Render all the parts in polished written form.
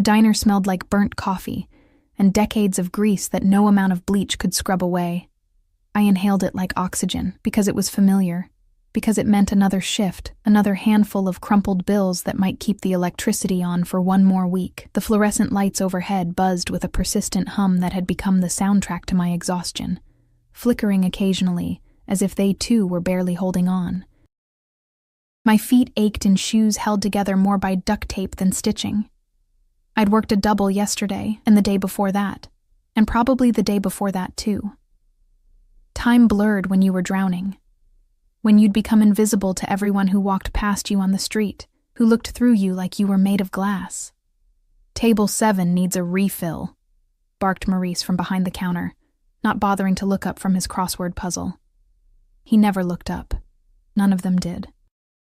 The diner smelled like burnt coffee and decades of grease that no amount of bleach could scrub away. I inhaled it like oxygen because it was familiar, because it meant another shift, another handful of crumpled bills that might keep the electricity on for one more week. The fluorescent lights overhead buzzed with a persistent hum that had become the soundtrack to my exhaustion, flickering occasionally, as if they too were barely holding on. My feet ached in shoes held together more by duct tape than stitching. I'd worked a double yesterday, and the day before that, and probably the day before that too. Time blurred when you were drowning, when you'd become invisible to everyone who walked past you on the street, who looked through you like you were made of glass. "Table 7 needs a refill," barked Maurice from behind the counter, not bothering to look up from his crossword puzzle. He never looked up. None of them did.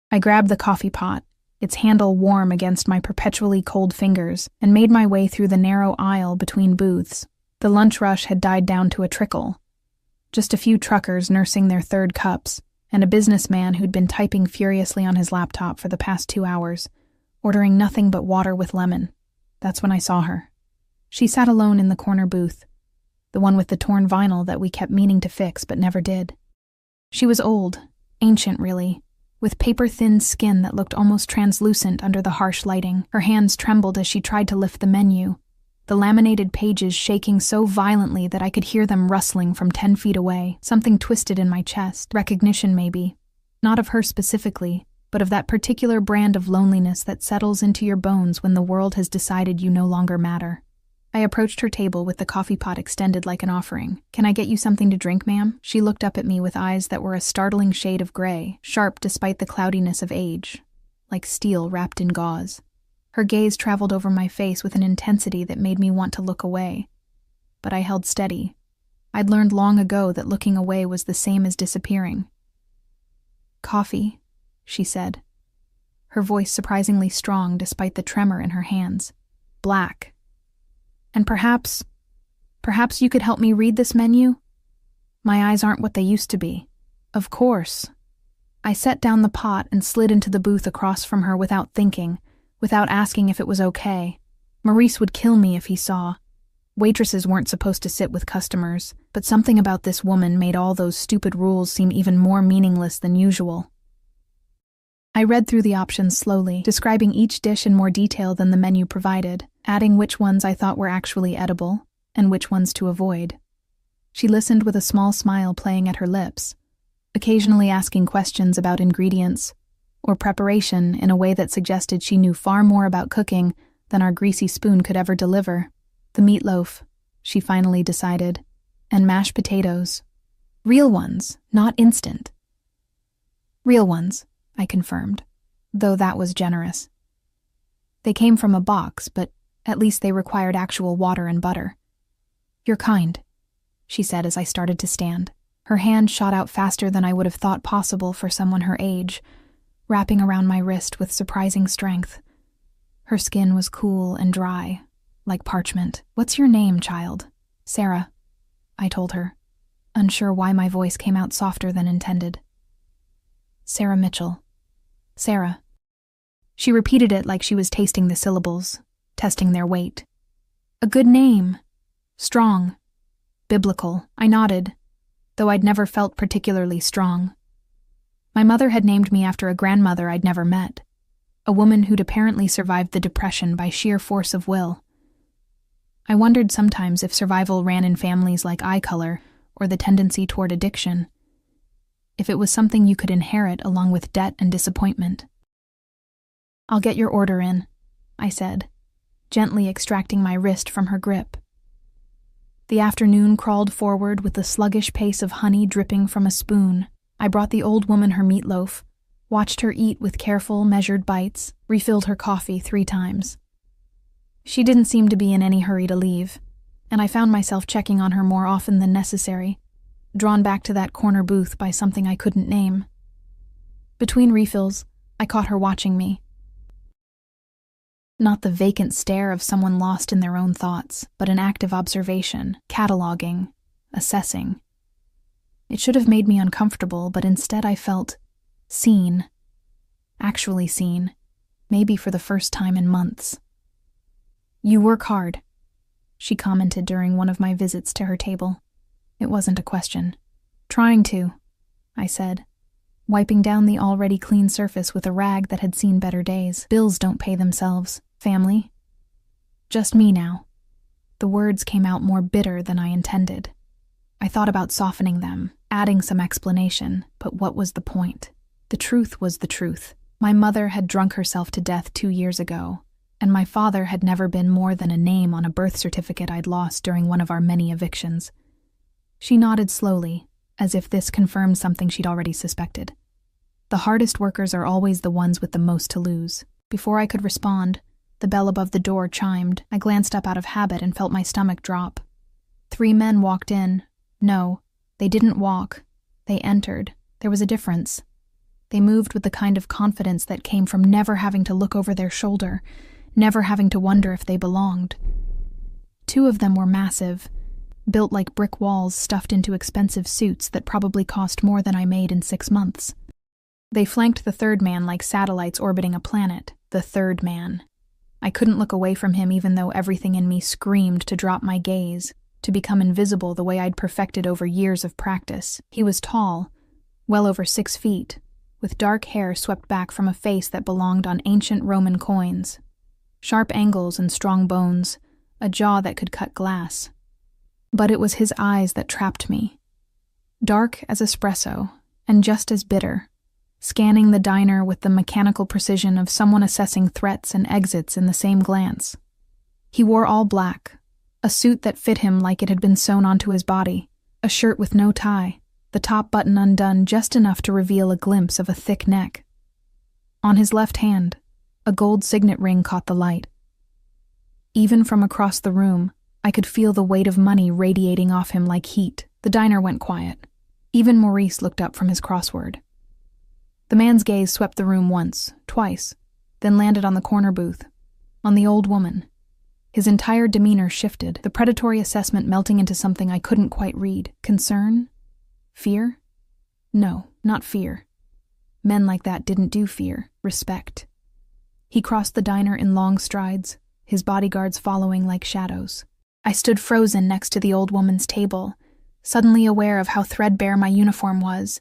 I grabbed the coffee pot, its handle warm against my perpetually cold fingers, and made my way through the narrow aisle between booths. The lunch rush had died down to a trickle. Just a few truckers nursing their third cups, and a businessman who'd been typing furiously on his laptop for the past 2 hours, ordering nothing but water with lemon. That's when I saw her. She sat alone in the corner booth, the one with the torn vinyl that we kept meaning to fix but never did. She was old, ancient really, with paper-thin skin that looked almost translucent under the harsh lighting. Her hands trembled as she tried to lift the menu, the laminated pages shaking so violently that I could hear them rustling from 10 feet away. Something twisted in my chest, recognition maybe, not of her specifically, but of that particular brand of loneliness that settles into your bones when the world has decided you no longer matter. I approached her table with the coffee pot extended like an offering. "Can I get you something to drink, ma'am?" She looked up at me with eyes that were a startling shade of gray, sharp despite the cloudiness of age, like steel wrapped in gauze. Her gaze traveled over my face with an intensity that made me want to look away. But I held steady. I'd learned long ago that looking away was the same as disappearing. "Coffee," she said, her voice surprisingly strong despite the tremor in her hands. "Black. And perhaps you could help me read this menu? My eyes aren't what they used to be." "Of course." I set down the pot and slid into the booth across from her without thinking, without asking if it was okay. Maurice would kill me if he saw. Waitresses weren't supposed to sit with customers, but something about this woman made all those stupid rules seem even more meaningless than usual. I read through the options slowly, describing each dish in more detail than the menu provided, adding which ones I thought were actually edible, and which ones to avoid. She listened with a small smile playing at her lips, occasionally asking questions about ingredients or preparation in a way that suggested she knew far more about cooking than our greasy spoon could ever deliver. "The meatloaf," she finally decided, "and mashed potatoes. Real ones, not instant." "Real ones," I confirmed, though that was generous. "They came from a box, but at least they required actual water and butter." "You're kind," she said as I started to stand. Her hand shot out faster than I would have thought possible for someone her age, wrapping around my wrist with surprising strength. Her skin was cool and dry, like parchment. "What's your name, child?" "Sarah," I told her, unsure why my voice came out softer than intended. "Sarah Mitchell. Sarah." She repeated it like she was tasting the syllables, testing their weight. "A good name. Strong. Biblical." I nodded, though I'd never felt particularly strong. My mother had named me after a grandmother I'd never met, a woman who'd apparently survived the Depression by sheer force of will. I wondered sometimes if survival ran in families like eye color or the tendency toward addiction, if it was something you could inherit along with debt and disappointment. "I'll get your order in," I said, gently extracting my wrist from her grip. The afternoon crawled forward with the sluggish pace of honey dripping from a spoon. I brought the old woman her meatloaf, watched her eat with careful, measured bites, refilled her coffee 3 times. She didn't seem to be in any hurry to leave, and I found myself checking on her more often than necessary, drawn back to that corner booth by something I couldn't name. Between refills, I caught her watching me. Not the vacant stare of someone lost in their own thoughts, but an active observation, cataloging, assessing. It should have made me uncomfortable, but instead I felt seen. Actually seen, maybe for the first time in months. You work hard, she commented during one of my visits to her table. It wasn't a question. Trying to, I said, wiping down the already clean surface with a rag that had seen better days. Bills don't pay themselves. Family? Just me now. The words came out more bitter than I intended. I thought about softening them, adding some explanation, but what was the point? The truth was the truth. My mother had drunk herself to death 2 years ago, and my father had never been more than a name on a birth certificate I'd lost during one of our many evictions. She nodded slowly, as if this confirmed something she'd already suspected. The hardest workers are always the ones with the most to lose. Before I could respond, the bell above the door chimed. I glanced up out of habit and felt my stomach drop. 3 men walked in. No, they didn't walk. They entered. There was a difference. They moved with the kind of confidence that came from never having to look over their shoulder, never having to wonder if they belonged. 2 of them were massive, built like brick walls stuffed into expensive suits that probably cost more than I made in 6 months. They flanked the 3rd man like satellites orbiting a planet. The 3rd man. I couldn't look away from him even though everything in me screamed to drop my gaze, to become invisible the way I'd perfected over years of practice. He was tall, well over 6 feet, with dark hair swept back from a face that belonged on ancient Roman coins. Sharp angles and strong bones, a jaw that could cut glass. But it was his eyes that trapped me. Dark as espresso, and just as bitter, scanning the diner with the mechanical precision of someone assessing threats and exits in the same glance. He wore all black, a suit that fit him like it had been sewn onto his body, a shirt with no tie, the top button undone just enough to reveal a glimpse of a thick neck. On his left hand, a gold signet ring caught the light. Even from across the room, I could feel the weight of money radiating off him like heat. The diner went quiet. Even Maurice looked up from his crossword. The man's gaze swept the room once, twice, then landed on the corner booth, on the old woman. His entire demeanor shifted, the predatory assessment melting into something I couldn't quite read. Concern? Fear? No, not fear. Men like that didn't do fear. Respect. He crossed the diner in long strides, his bodyguards following like shadows. I stood frozen next to the old woman's table, suddenly aware of how threadbare my uniform was,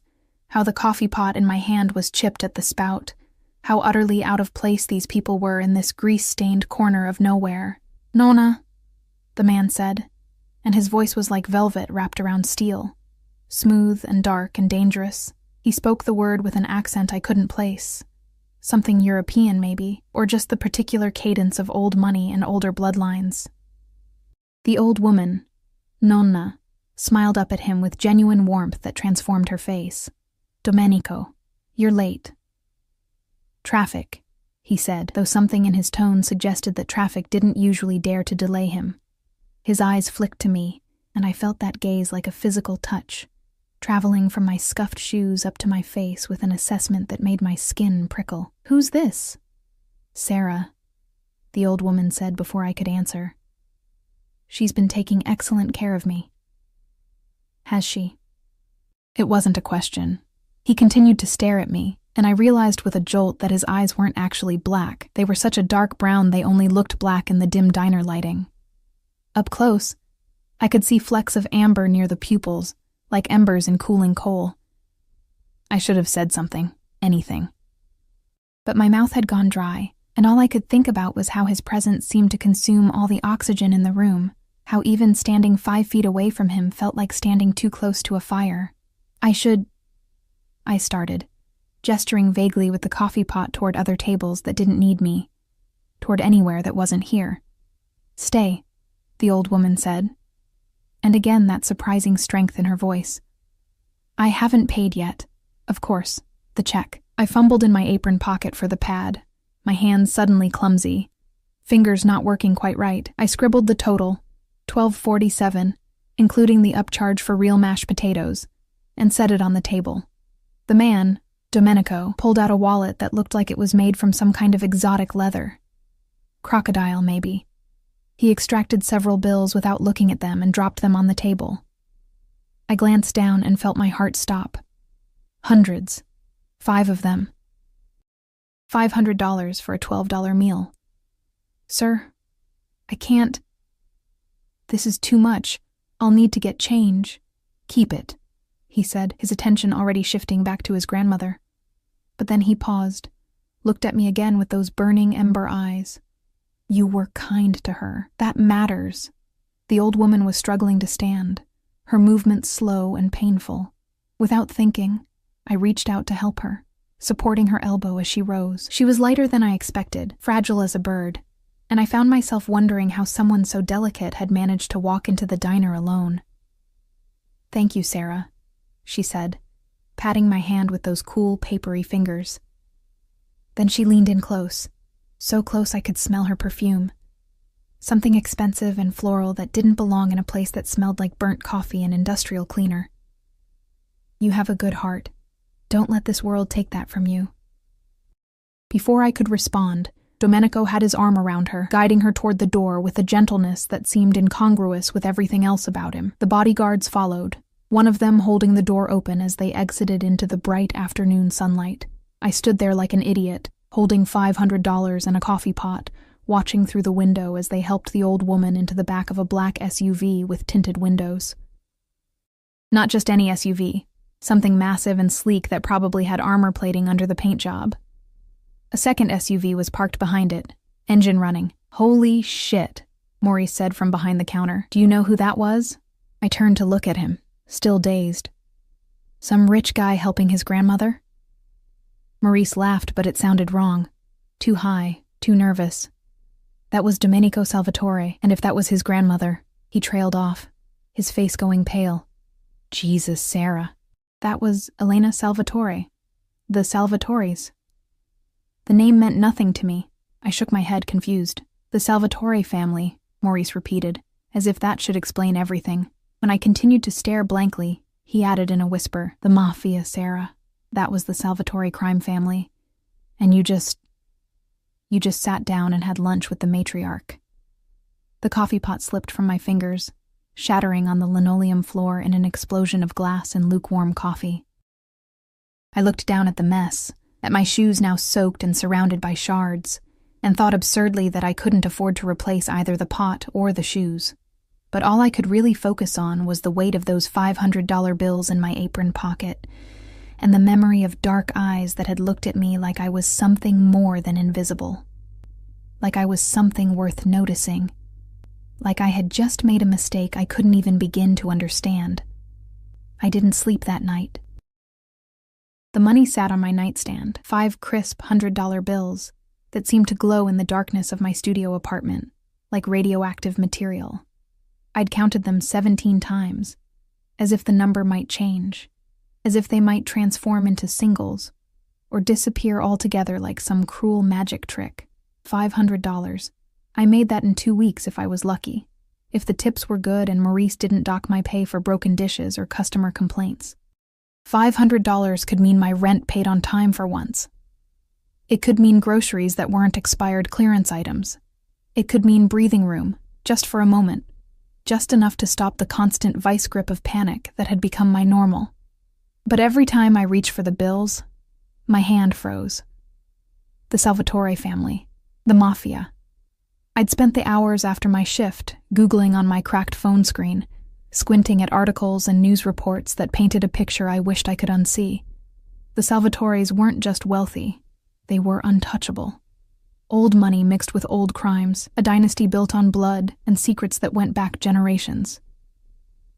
how the coffee pot in my hand was chipped at the spout, how utterly out of place these people were in this grease-stained corner of nowhere. "Nona," the man said, and his voice was like velvet wrapped around steel, smooth and dark and dangerous. He spoke the word with an accent I couldn't place. Something European, maybe, or just the particular cadence of old money and older bloodlines. The old woman, Nonna, smiled up at him with genuine warmth that transformed her face. "Domenico, you're late." "Traffic," he said, though something in his tone suggested that traffic didn't usually dare to delay him. His eyes flicked to me, and I felt that gaze like a physical touch, traveling from my scuffed shoes up to my face with an assessment that made my skin prickle. "Who's this?" "Sarah," the old woman said before I could answer. "She's been taking excellent care of me." "Has she?" It wasn't a question. He continued to stare at me, and I realized with a jolt that his eyes weren't actually black. They were such a dark brown they only looked black in the dim diner lighting. Up close, I could see flecks of amber near the pupils, like embers in cooling coal. I should have said something, anything. But my mouth had gone dry, and all I could think about was how his presence seemed to consume all the oxygen in the room, how even standing 5 feet away from him felt like standing too close to a fire. I started, gesturing vaguely with the coffee pot toward other tables that didn't need me, toward anywhere that wasn't here. "Stay," the old woman said, and again that surprising strength in her voice. "I haven't paid yet. Of course, the check." I fumbled in my apron pocket for the pad, my hands suddenly clumsy, fingers not working quite right. I scribbled the total, $12.47, including the upcharge for real mashed potatoes, and set it on the table. The man, Domenico, pulled out a wallet that looked like it was made from some kind of exotic leather. Crocodile, maybe. He extracted several bills without looking at them and dropped them on the table. I glanced down and felt my heart stop. Hundreds. 5 of them. $500 for a $12 meal. "Sir?" I can't. This is too much. I'll need to get change. Keep it, he said, his attention already shifting back to his grandmother. But then he paused, looked at me again with those burning ember eyes. You were kind to her. That matters. The old woman was struggling to stand, her movements slow and painful. Without thinking, I reached out to help her, supporting her elbow as she rose. She was lighter than I expected, fragile as a bird, and I found myself wondering how someone so delicate had managed to walk into the diner alone. Thank you, Sarah, she said, patting my hand with those cool, papery fingers. Then she leaned in close, so close I could smell her perfume. Something expensive and floral that didn't belong in a place that smelled like burnt coffee and industrial cleaner. You have a good heart. Don't let this world take that from you. Before I could respond, Domenico had his arm around her, guiding her toward the door with a gentleness that seemed incongruous with everything else about him. The bodyguards followed, one of them holding the door open as they exited into the bright afternoon sunlight. I stood there like an idiot, holding $500 and a coffee pot, watching through the window as they helped the old woman into the back of a black SUV with tinted windows. Not just any SUV, something massive and sleek that probably had armor plating under the paint job. A second SUV was parked behind it, engine running. Holy shit, Maurice said from behind the counter. Do you know who that was? I turned to look at him, still dazed. Some rich guy helping his grandmother? Maurice laughed, but it sounded wrong. Too high, too nervous. That was Domenico Salvatore, and if that was his grandmother, he trailed off, his face going pale. Jesus, Sarah. That was Elena Salvatore. The Salvatores. The name meant nothing to me. I shook my head, confused. The Salvatore family, Maurice repeated, as if that should explain everything. When I continued to stare blankly, he added in a whisper, the Mafia, Sarah. That was the Salvatore crime family. And you just sat down and had lunch with the matriarch. The coffee pot slipped from my fingers, shattering on the linoleum floor in an explosion of glass and lukewarm coffee. I looked down at the mess, at my shoes now soaked and surrounded by shards, and thought absurdly that I couldn't afford to replace either the pot or the shoes. But all I could really focus on was the weight of those $500 bills in my apron pocket, and the memory of dark eyes that had looked at me like I was something more than invisible. Like I was something worth noticing. Like I had just made a mistake I couldn't even begin to understand. I didn't sleep that night. The money sat on my nightstand, 5 crisp $100 bills that seemed to glow in the darkness of my studio apartment, like radioactive material. I'd counted them 17 times, as if the number might change, as if they might transform into singles, or disappear altogether like some cruel magic trick. $500. I made that in 2 weeks if I was lucky, if the tips were good and Maurice didn't dock my pay for broken dishes or customer complaints. $500 could mean my rent paid on time for once. It could mean groceries that weren't expired clearance items. It could mean breathing room, just for a moment, just enough to stop the constant vice grip of panic that had become my normal. But every time I reached for the bills, my hand froze. The Salvatore family, the Mafia. I'd spent the hours after my shift Googling on my cracked phone screen, squinting at articles and news reports that painted a picture I wished I could unsee. The Salvatores weren't just wealthy, they were untouchable. Old money mixed with old crimes, a dynasty built on blood and secrets that went back generations.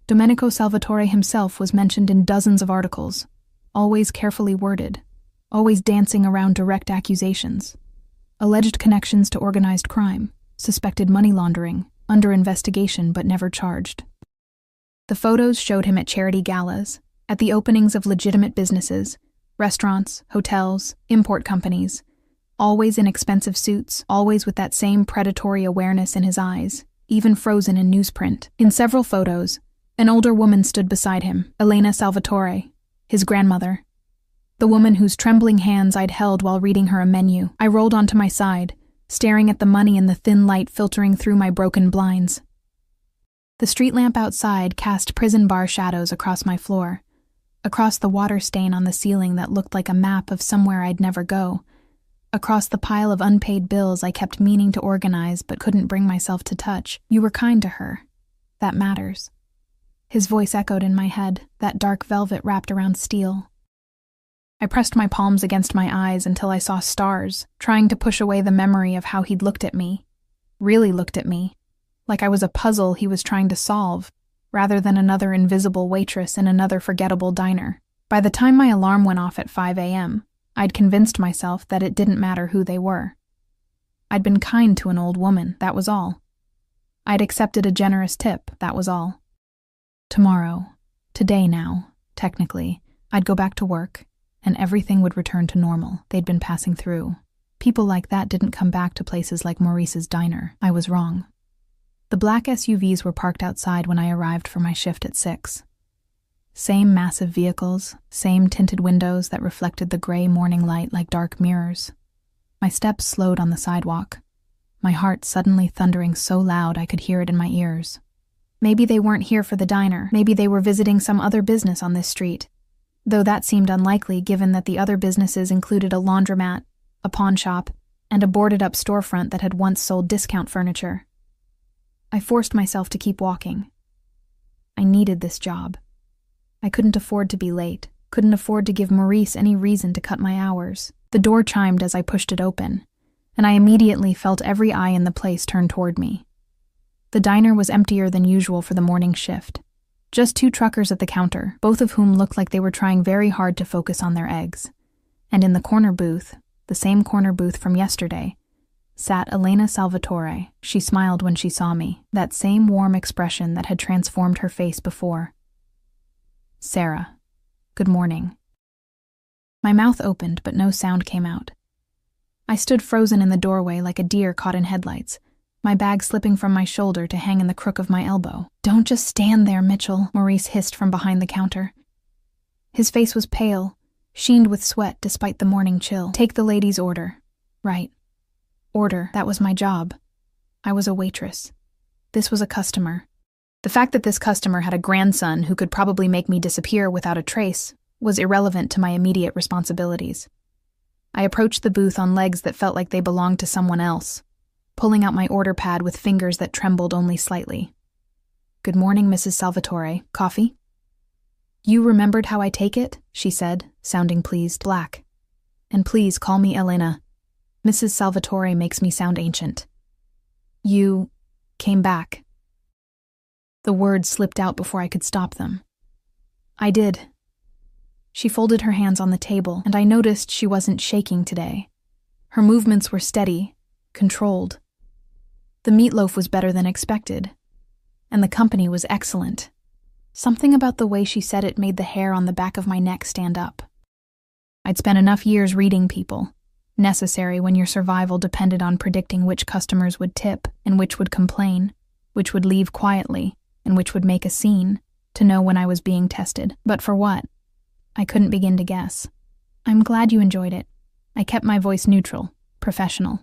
Domenico Salvatore himself was mentioned in dozens of articles, always carefully worded, always dancing around direct accusations. Alleged connections to organized crime, suspected money laundering, under investigation but never charged. The photos showed him at charity galas, at the openings of legitimate businesses, restaurants, hotels, import companies, always in expensive suits, always with that same predatory awareness in his eyes, even frozen in newsprint. In several photos, an older woman stood beside him, Elena Salvatore, his grandmother. The woman whose trembling hands I'd held while reading her a menu. I rolled onto my side, staring at the money in the thin light filtering through my broken blinds. The street lamp outside cast prison bar shadows across my floor, across the water stain on the ceiling that looked like a map of somewhere I'd never go, across the pile of unpaid bills I kept meaning to organize but couldn't bring myself to touch. You were kind to her. That matters. His voice echoed in my head, that dark velvet wrapped around steel. I pressed my palms against my eyes until I saw stars, trying to push away the memory of how he'd looked at me. Really looked at me. Like I was a puzzle he was trying to solve, rather than another invisible waitress in another forgettable diner. By the time my alarm went off at 5 a.m., I'd convinced myself that it didn't matter who they were. I'd been kind to an old woman, that was all. I'd accepted a generous tip, that was all. Tomorrow, today now, technically, I'd go back to work, and everything would return to normal. They'd been passing through. People like that didn't come back to places like Maurice's diner. I was wrong. The black SUVs were parked outside when I arrived for my shift at 6. Same massive vehicles, same tinted windows that reflected the gray morning light like dark mirrors. My steps slowed on the sidewalk, my heart suddenly thundering so loud I could hear it in my ears. Maybe they weren't here for the diner. Maybe they were visiting some other business on this street, though that seemed unlikely given that the other businesses included a laundromat, a pawn shop, and a boarded-up storefront that had once sold discount furniture. I forced myself to keep walking. I needed this job. I couldn't afford to be late, couldn't afford to give Maurice any reason to cut my hours. The door chimed as I pushed it open, and I immediately felt every eye in the place turn toward me. The diner was emptier than usual for the morning shift. Just 2 truckers at the counter, both of whom looked like they were trying very hard to focus on their eggs. And in the corner booth, the same corner booth from yesterday, sat Elena Salvatore. She smiled when she saw me, that same warm expression that had transformed her face before. Sarah, good morning. My mouth opened, but no sound came out. I stood frozen in the doorway like a deer caught in headlights, my bag slipping from my shoulder to hang in the crook of my elbow. Don't just stand there, Mitchell, Maurice hissed from behind the counter. His face was pale, sheened with sweat despite the morning chill. Take the lady's order. Right. Order, that was my job. I was a waitress. This was a customer. The fact that this customer had a grandson who could probably make me disappear without a trace was irrelevant to my immediate responsibilities. I approached the booth on legs that felt like they belonged to someone else, pulling out my order pad with fingers that trembled only slightly. Good morning, Mrs. Salvatore. Coffee? You remembered how I take it? She said, sounding pleased. Black. And please call me Elena. Mrs. Salvatore makes me sound ancient. You came back. The words slipped out before I could stop them. I did. She folded her hands on the table, and I noticed she wasn't shaking today. Her movements were steady, controlled. The meatloaf was better than expected, and the company was excellent. Something about the way she said it made the hair on the back of my neck stand up. I'd spent enough years reading people, necessary when your survival depended on predicting which customers would tip and which would complain, which would leave quietly, and which would make a scene, to know when I was being tested. But for what? I couldn't begin to guess. I'm glad you enjoyed it. I kept my voice neutral, professional.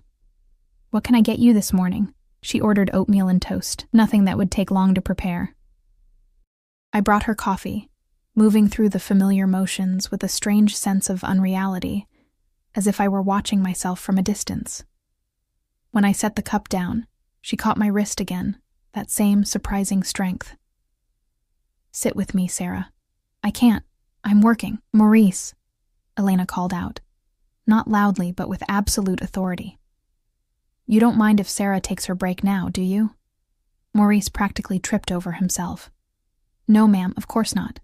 What can I get you this morning? She ordered oatmeal and toast, nothing that would take long to prepare. I brought her coffee, moving through the familiar motions with a strange sense of unreality, as if I were watching myself from a distance. When I set the cup down, she caught my wrist again, that same surprising strength. Sit with me, Sarah. I can't. I'm working. Maurice, Elena called out, not loudly but with absolute authority. You don't mind if Sarah takes her break now, do you? Maurice practically tripped over himself. No, ma'am, of course not.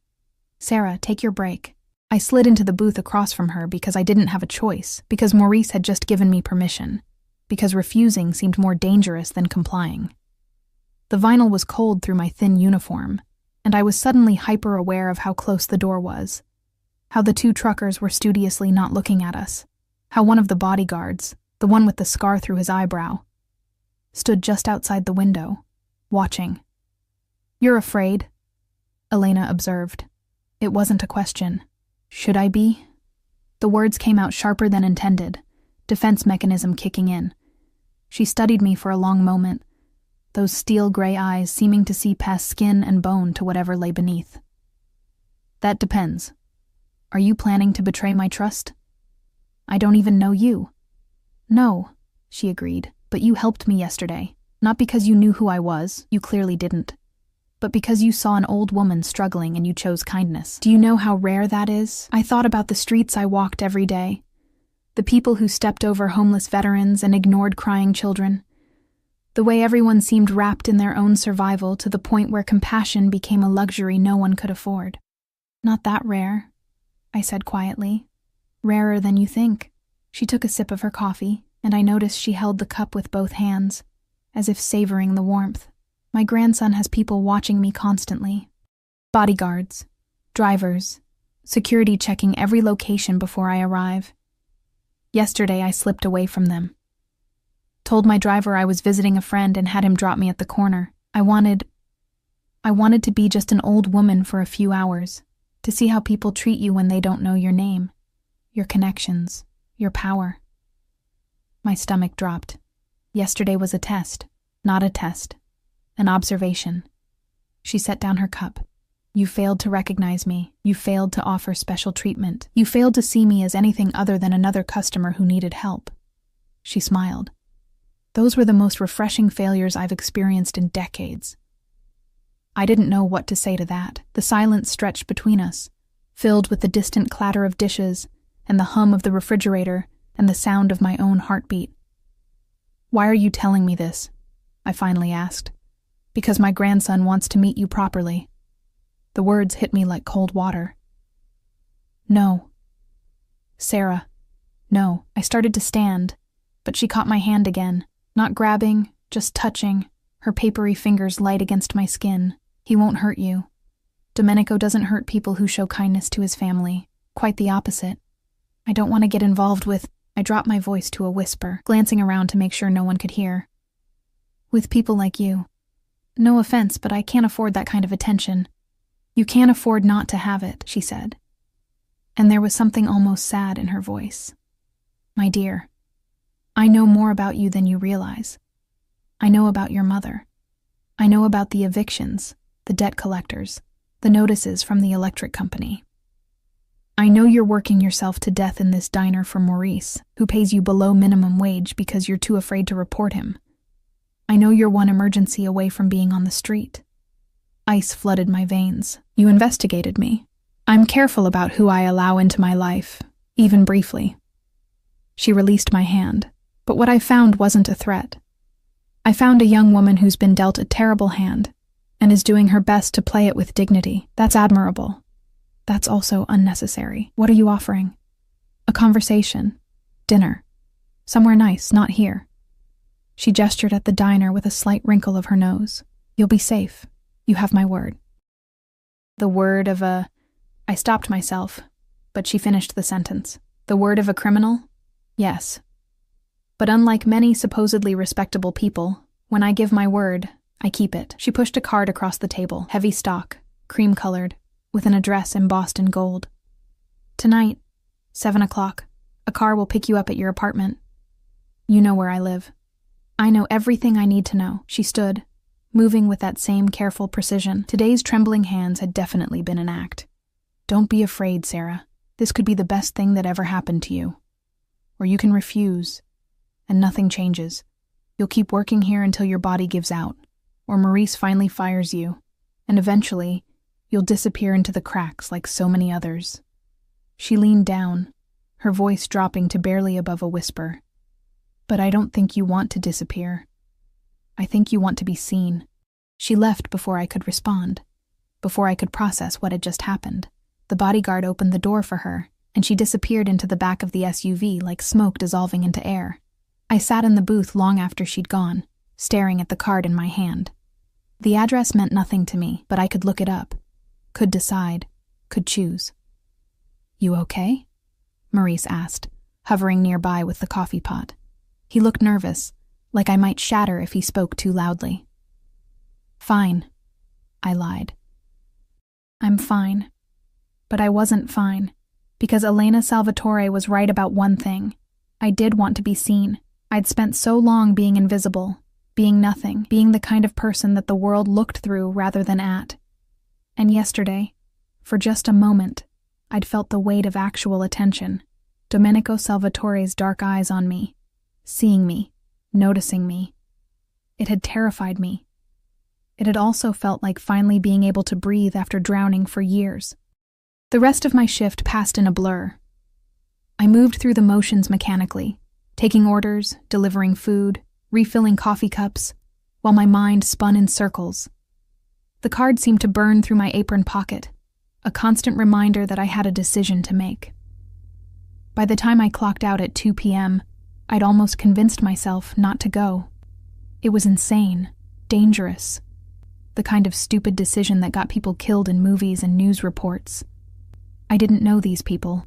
Sarah, take your break. I slid into the booth across from her because I didn't have a choice, because Maurice had just given me permission, because refusing seemed more dangerous than complying. The vinyl was cold through my thin uniform, and I was suddenly hyper-aware of how close the door was, how the 2 truckers were studiously not looking at us, how one of the bodyguards, the one with the scar through his eyebrow, stood just outside the window, watching. You're afraid? Elena observed. It wasn't a question. Should I be? The words came out sharper than intended, defense mechanism kicking in. She studied me for a long moment, those steel-gray eyes seeming to see past skin and bone to whatever lay beneath. That depends. Are you planning to betray my trust? I don't even know you. No, she agreed, but you helped me yesterday. Not because you knew who I was, you clearly didn't, but because you saw an old woman struggling and you chose kindness. Do you know how rare that is? I thought about the streets I walked every day, the people who stepped over homeless veterans and ignored crying children, the way everyone seemed wrapped in their own survival to the point where compassion became a luxury no one could afford. Not that rare, I said quietly. Rarer than you think. She took a sip of her coffee, and I noticed she held the cup with both hands, as if savoring the warmth. My grandson has people watching me constantly. Bodyguards, drivers, security checking every location before I arrive. Yesterday I slipped away from them. Told my driver I was visiting a friend and had him drop me at the corner. I wanted to be just an old woman for a few hours, to see how people treat you when they don't know your name, your connections, your power. My stomach dropped. Yesterday was a test, not a test, an observation. She set down her cup. You failed to recognize me. You failed to offer special treatment. You failed to see me as anything other than another customer who needed help. She smiled. Those were the most refreshing failures I've experienced in decades. I didn't know what to say to that. The silence stretched between us, filled with the distant clatter of dishes and the hum of the refrigerator and the sound of my own heartbeat. Why are you telling me this? I finally asked. Because my grandson wants to meet you properly. The words hit me like cold water. No. Sarah. No. I started to stand, but she caught my hand again, not grabbing, just touching, her papery fingers light against my skin. He won't hurt you. Domenico doesn't hurt people who show kindness to his family. Quite the opposite. I don't want to get involved with... I dropped my voice to a whisper, glancing around to make sure no one could hear. With people like you. No offense, but I can't afford that kind of attention. You can't afford not to have it, she said. And there was something almost sad in her voice. My dear, I know more about you than you realize. I know about your mother. I know about the evictions, the debt collectors, the notices from the electric company. I know you're working yourself to death in this diner for Maurice, who pays you below minimum wage because you're too afraid to report him. I know you're one emergency away from being on the street. Ice flooded my veins. You investigated me. I'm careful about who I allow into my life, even briefly. She released my hand, but what I found wasn't a threat. I found a young woman who's been dealt a terrible hand and is doing her best to play it with dignity. That's admirable. That's also unnecessary. What are you offering? A conversation. Dinner. Somewhere nice, not here. She gestured at the diner with a slight wrinkle of her nose. You'll be safe. You have my word. The word of a... I stopped myself, but she finished the sentence. The word of a criminal? Yes. But unlike many supposedly respectable people, when I give my word, I keep it. She pushed a card across the table, heavy stock, cream-colored, with an address embossed in gold. Tonight, 7 o'clock, a car will pick you up at your apartment. You know where I live. I know everything I need to know. She stood, moving with that same careful precision. Today's trembling hands had definitely been an act. Don't be afraid, Sarah. This could be the best thing that ever happened to you. Or you can refuse, and nothing changes. You'll keep working here until your body gives out, or Maurice finally fires you, and eventually, you'll disappear into the cracks like so many others. She leaned down, her voice dropping to barely above a whisper. But I don't think you want to disappear. I think you want to be seen. She left before I could respond, before I could process what had just happened. The bodyguard opened the door for her, and she disappeared into the back of the SUV like smoke dissolving into air. I sat in the booth long after she'd gone, staring at the card in my hand. The address meant nothing to me, but I could look it up, could decide, could choose. You okay? Maurice asked, hovering nearby with the coffee pot. He looked nervous, like I might shatter if he spoke too loudly. Fine, I lied. I'm fine. But I wasn't fine, because Elena Salvatore was right about one thing. I did want to be seen. I'd spent so long being invisible, being nothing, being the kind of person that the world looked through rather than at. And yesterday, for just a moment, I'd felt the weight of actual attention, Domenico Salvatore's dark eyes on me, seeing me, noticing me. It had terrified me. It had also felt like finally being able to breathe after drowning for years. The rest of my shift passed in a blur. I moved through the motions mechanically, taking orders, delivering food, refilling coffee cups, while my mind spun in circles. The card seemed to burn through my apron pocket, a constant reminder that I had a decision to make. By the time I clocked out at 2 p.m., I'd almost convinced myself not to go. It was insane, dangerous, the kind of stupid decision that got people killed in movies and news reports. I didn't know these people.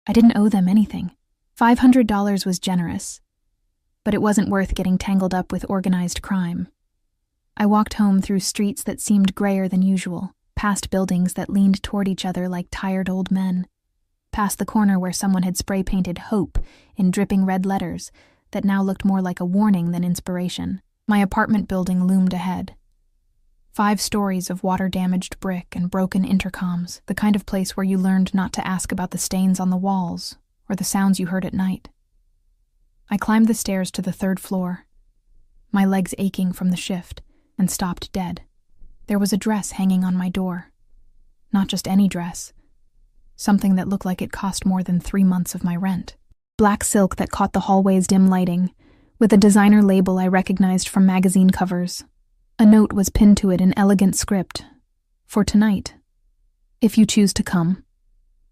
I didn't owe them anything. $500 was generous, but it wasn't worth getting tangled up with organized crime. I walked home through streets that seemed grayer than usual, past buildings that leaned toward each other like tired old men, past the corner where someone had spray-painted hope in dripping red letters that now looked more like a warning than inspiration. My apartment building loomed ahead. 5 stories of water-damaged brick and broken intercoms, the kind of place where you learned not to ask about the stains on the walls or the sounds you heard at night. I climbed the stairs to the 3rd floor, my legs aching from the shift, and stopped dead. There was a dress hanging on my door. Not just any dress. Something that looked like it cost more than 3 months of my rent. Black silk that caught the hallway's dim lighting, with a designer label I recognized from magazine covers. A note was pinned to it in elegant script. For tonight. If you choose to come.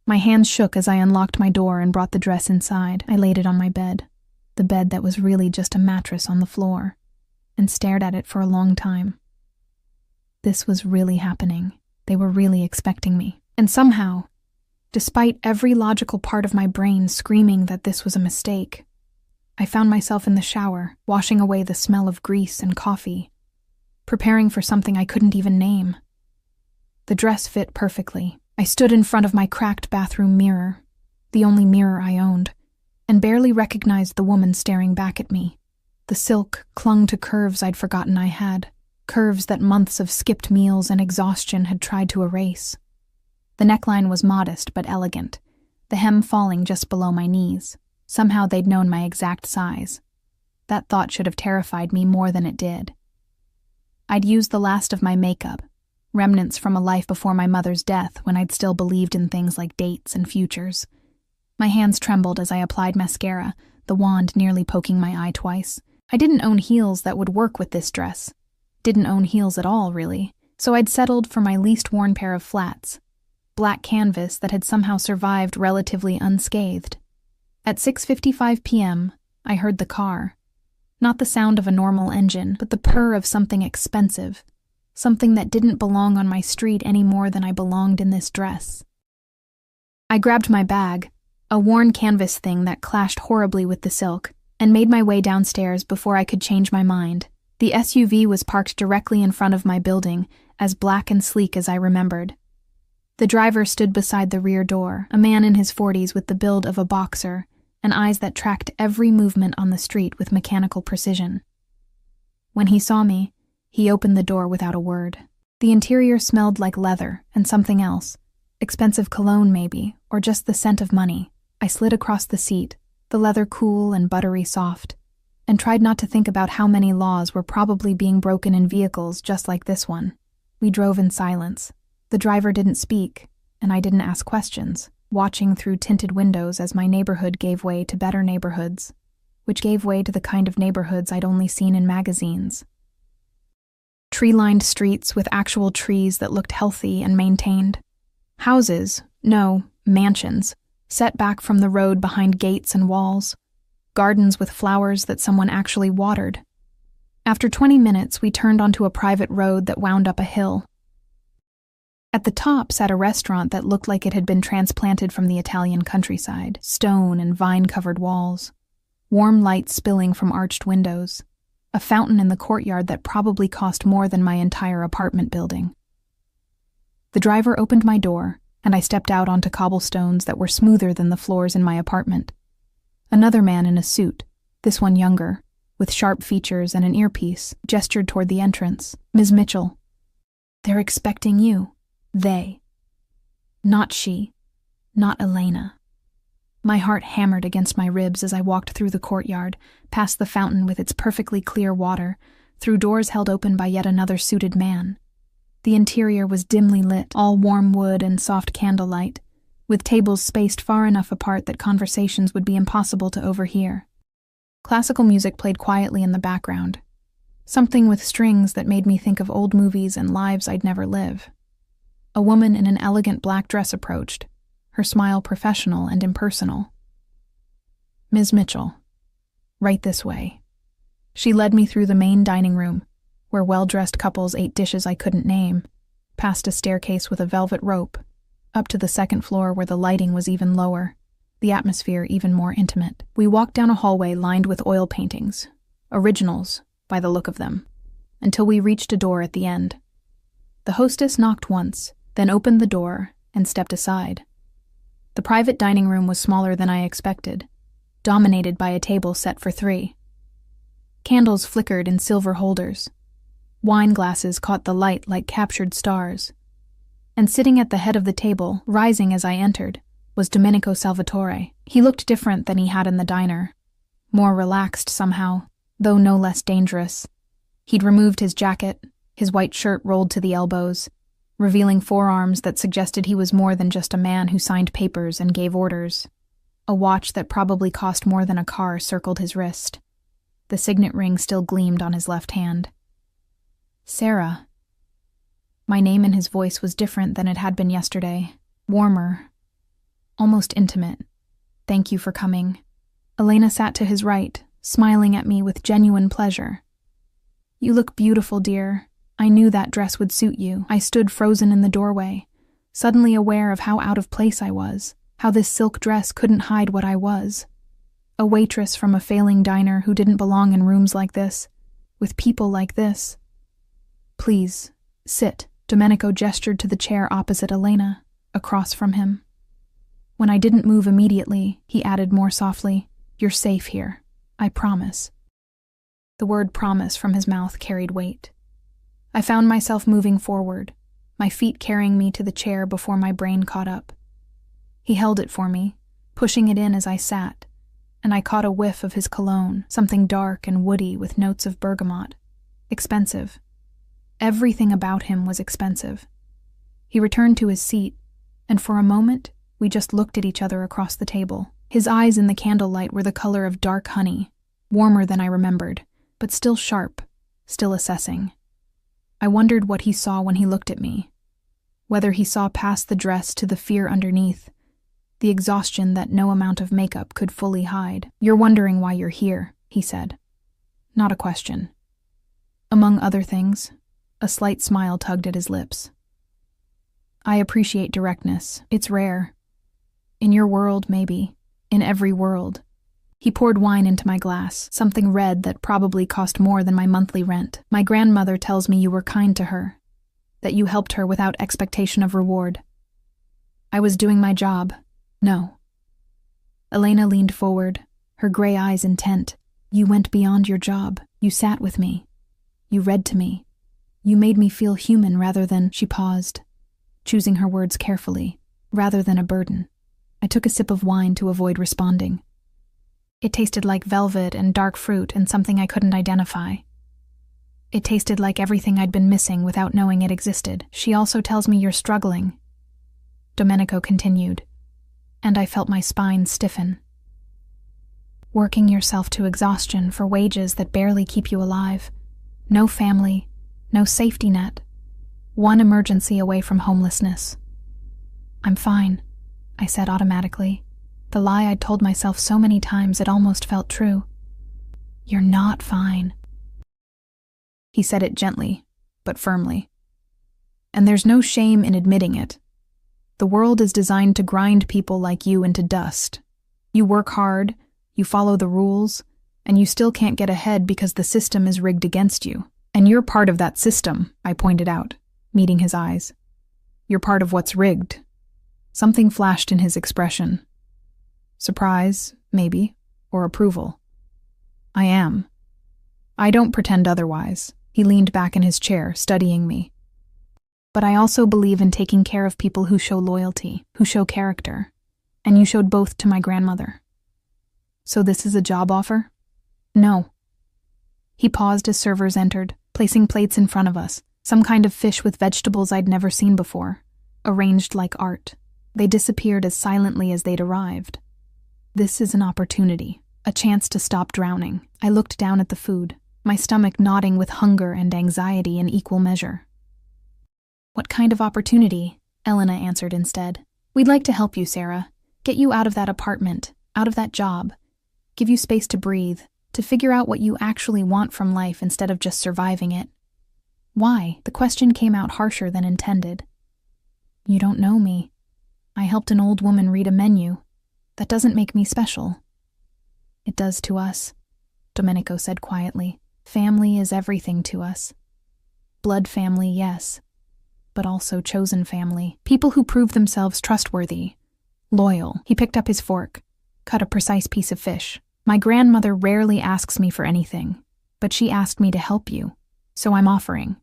My hands shook as I unlocked my door and brought the dress inside. I laid it on my bed, the bed that was really just a mattress on the floor, and stared at it for a long time. This was really happening. They were really expecting me. And somehow, despite every logical part of my brain screaming that this was a mistake, I found myself in the shower, washing away the smell of grease and coffee, preparing for something I couldn't even name. The dress fit perfectly. I stood in front of my cracked bathroom mirror, the only mirror I owned, and barely recognized the woman staring back at me. The silk clung to curves I'd forgotten I had, curves that months of skipped meals and exhaustion had tried to erase. The neckline was modest but elegant, the hem falling just below my knees. Somehow they'd known my exact size. That thought should have terrified me more than it did. I'd used the last of my makeup, remnants from a life before my mother's death when I'd still believed in things like dates and futures. My hands trembled as I applied mascara, the wand nearly poking my eye twice. I didn't own heels that would work with this dress. Didn't own heels at all, really, so I'd settled for my least worn pair of flats, black canvas that had somehow survived relatively unscathed. At 6:55 p.m., I heard the car. Not the sound of a normal engine, but the purr of something expensive, something that didn't belong on my street any more than I belonged in this dress. I grabbed my bag, a worn canvas thing that clashed horribly with the silk, and made my way downstairs before I could change my mind. The SUV was parked directly in front of my building, as black and sleek as I remembered. The driver stood beside the rear door, a man in his 40s with the build of a boxer, and eyes that tracked every movement on the street with mechanical precision. When he saw me, he opened the door without a word. The interior smelled like leather and something else, expensive cologne maybe, or just the scent of money. I slid across the seat, the leather cool and buttery soft, and tried not to think about how many laws were probably being broken in vehicles just like this one. We drove in silence. The driver didn't speak, and I didn't ask questions, watching through tinted windows as my neighborhood gave way to better neighborhoods, which gave way to the kind of neighborhoods I'd only seen in magazines. Tree-lined streets with actual trees that looked healthy and maintained. Houses, no, mansions, set back from the road behind gates and walls. Gardens with flowers that someone actually watered. After 20 minutes, we turned onto a private road that wound up a hill. At the top sat a restaurant that looked like it had been transplanted from the Italian countryside, stone and vine-covered walls, warm light spilling from arched windows, a fountain in the courtyard that probably cost more than my entire apartment building. The driver opened my door, and I stepped out onto cobblestones that were smoother than the floors in my apartment. Another man in a suit, this one younger, with sharp features and an earpiece, gestured toward the entrance. "Ms. Mitchell, they're expecting you." They. Not she. Not Elena. My heart hammered against my ribs as I walked through the courtyard, past the fountain with its perfectly clear water, through doors held open by yet another suited man. The interior was dimly lit, all warm wood and soft candlelight, with tables spaced far enough apart that conversations would be impossible to overhear. Classical music played quietly in the background, something with strings that made me think of old movies and lives I'd never live. A woman in an elegant black dress approached, her smile professional and impersonal. "Ms. Mitchell, right this way." She led me through the main dining room, where well-dressed couples ate dishes I couldn't name, past a staircase with a velvet rope, up to the second floor where the lighting was even lower, the atmosphere even more intimate. We walked down a hallway lined with oil paintings, originals, by the look of them, until we reached a door at the end. The hostess knocked once, then opened the door and stepped aside. The private dining room was smaller than I expected, dominated by a table set for 3. Candles flickered in silver holders. Wine glasses caught the light like captured stars. And sitting at the head of the table, rising as I entered, was Domenico Salvatore. He looked different than he had in the diner, more relaxed somehow, though no less dangerous. He'd removed his jacket, his white shirt rolled to the elbows, revealing forearms that suggested he was more than just a man who signed papers and gave orders. A watch that probably cost more than a car circled his wrist. The signet ring still gleamed on his left hand. "Sarah." My name in his voice was different than it had been yesterday, warmer, almost intimate. "Thank you for coming." Elena sat to his right, smiling at me with genuine pleasure. "You look beautiful, dear. I knew that dress would suit you." I stood frozen in the doorway, suddenly aware of how out of place I was, how this silk dress couldn't hide what I was. A waitress from a failing diner who didn't belong in rooms like this, with people like this. "Please, sit." Domenico gestured to the chair opposite Elena, across from him. When I didn't move immediately, he added more softly, "You're safe here. I promise." The word promise from his mouth carried weight. I found myself moving forward, my feet carrying me to the chair before my brain caught up. He held it for me, pushing it in as I sat, and I caught a whiff of his cologne, something dark and woody with notes of bergamot. Expensive. Everything about him was expensive. He returned to his seat, and for a moment, we just looked at each other across the table. His eyes in the candlelight were the color of dark honey, warmer than I remembered, but still sharp, still assessing. I wondered what he saw when he looked at me, whether he saw past the dress to the fear underneath, the exhaustion that no amount of makeup could fully hide. "You're wondering why you're here," he said. Not a question. Among other things, a slight smile tugged at his lips. "I appreciate directness. It's rare. In your world, maybe. In every world." He poured wine into my glass, something red that probably cost more than my monthly rent. "My grandmother tells me you were kind to her, that you helped her without expectation of reward." I was doing my job. No. Elena leaned forward, her gray eyes intent. "You went beyond your job. You sat with me. You read to me. You made me feel human rather than—" She paused, choosing her words carefully, "rather than a burden." I took a sip of wine to avoid responding. It tasted like velvet and dark fruit and something I couldn't identify. It tasted like everything I'd been missing without knowing it existed. "She also tells me you're struggling," Domenico continued, and I felt my spine stiffen. "Working yourself to exhaustion for wages that barely keep you alive. No family, no safety net. One emergency away from homelessness." "I'm fine," I said automatically. The lie I'd told myself so many times it almost felt true. "You're not fine." He said it gently, but firmly. "And there's no shame in admitting it. The world is designed to grind people like you into dust. You work hard, you follow the rules, and you still can't get ahead because the system is rigged against you. And you're part of that system," I pointed out, meeting his eyes. "You're part of what's rigged." Something flashed in his expression. Surprise, maybe, or approval. "I am. I don't pretend otherwise." He leaned back in his chair, studying me. "But I also believe in taking care of people who show loyalty, who show character. And you showed both to my grandmother. So this is a job offer? No. He paused as servers entered, placing plates in front of us, some kind of fish with vegetables I'd never seen before, arranged like art. They disappeared as silently as they'd arrived. This is an opportunity, a chance to stop drowning. I looked down at the food, my stomach knotting with hunger and anxiety in equal measure. What kind of opportunity? Elena answered instead. We'd like to help you, Sarah. Get you out of that apartment, out of that job. Give you space to breathe, to figure out what you actually want from life instead of just surviving it. Why? The question came out harsher than intended. You don't know me. I helped an old woman read a menu. That doesn't make me special. It does to us, Domenico said quietly. Family is everything to us. Blood family, yes, but also chosen family. People who prove themselves trustworthy, loyal. He picked up his fork, cut a precise piece of fish. My grandmother rarely asks me for anything, but she asked me to help you, so I'm offering.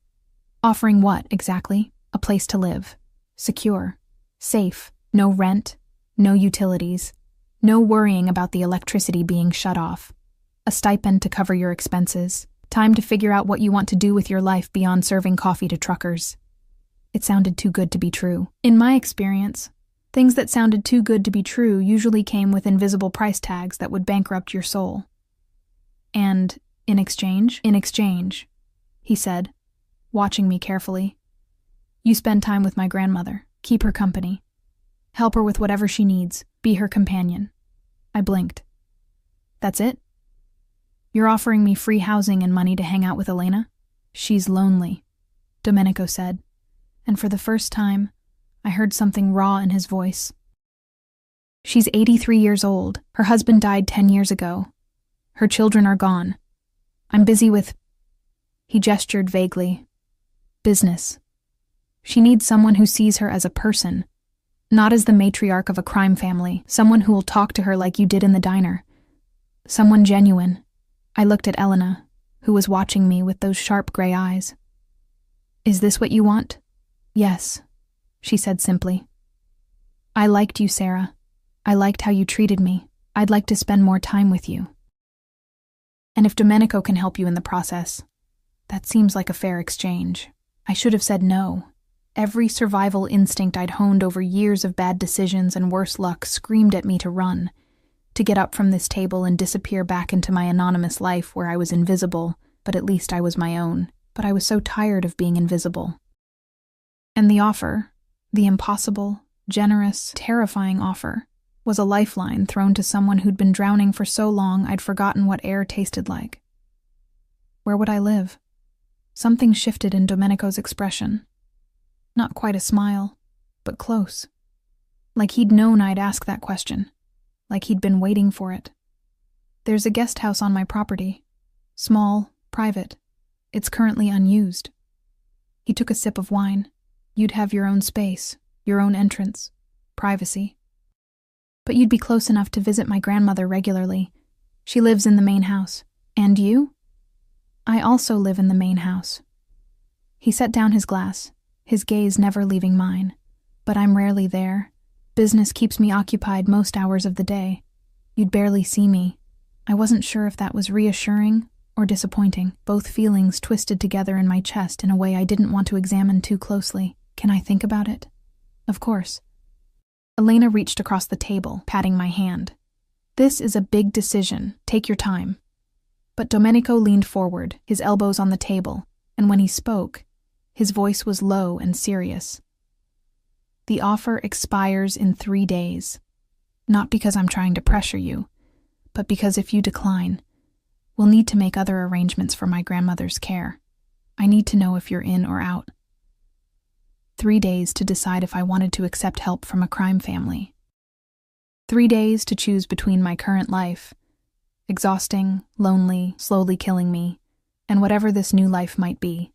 Offering what, exactly? A place to live. Secure. Safe. No rent. No utilities. No worrying about the electricity being shut off. A stipend to cover your expenses. Time to figure out what you want to do with your life beyond serving coffee to truckers. It sounded too good to be true. In my experience, things that sounded too good to be true usually came with invisible price tags that would bankrupt your soul. And in exchange, he said, watching me carefully, you spend time with my grandmother, keep her company, help her with whatever she needs, be her companion. I blinked. That's it? You're offering me free housing and money to hang out with Elena? She's lonely, Domenico said, and for the first time, I heard something raw in his voice. She's 83 years old. Her husband died 10 years ago. Her children are gone. I'm busy with... He gestured vaguely. Business. She needs someone who sees her as a person, not as the matriarch of a crime family, someone who will talk to her like you did in the diner. Someone genuine. I looked at Elena, who was watching me with those sharp gray eyes. Is this what you want? Yes, she said simply. I liked you, Sarah. I liked how you treated me. I'd like to spend more time with you. And if Domenico can help you in the process, that seems like a fair exchange. I should have said no. Every survival instinct I'd honed over years of bad decisions and worse luck screamed at me to run, to get up from this table and disappear back into my anonymous life where I was invisible, but at least I was my own. But I was so tired of being invisible. And the offer, the impossible, generous, terrifying offer, was a lifeline thrown to someone who'd been drowning for so long I'd forgotten what air tasted like. Where would I live? Something shifted in Domenico's expression. Not quite a smile, but close. Like he'd known I'd ask that question. Like he'd been waiting for it. There's a guest house on my property. Small, private. It's currently unused. He took a sip of wine. You'd have your own space, your own entrance, privacy. But you'd be close enough to visit my grandmother regularly. She lives in the main house. And you? I also live in the main house. He set down his glass, his gaze never leaving mine. But I'm rarely there. Business keeps me occupied most hours of the day. You'd barely see me. I wasn't sure if that was reassuring or disappointing. Both feelings twisted together in my chest in a way I didn't want to examine too closely. Can I think about it? Of course. Elena reached across the table, patting my hand. This is a big decision. Take your time. But Domenico leaned forward, his elbows on the table, and when he spoke, his voice was low and serious. The offer expires in 3 days. Not because I'm trying to pressure you, but because if you decline, we'll need to make other arrangements for my grandmother's care. I need to know if you're in or out. 3 days to decide if I wanted to accept help from a crime family. 3 days to choose between my current life, exhausting, lonely, slowly killing me, and whatever this new life might be.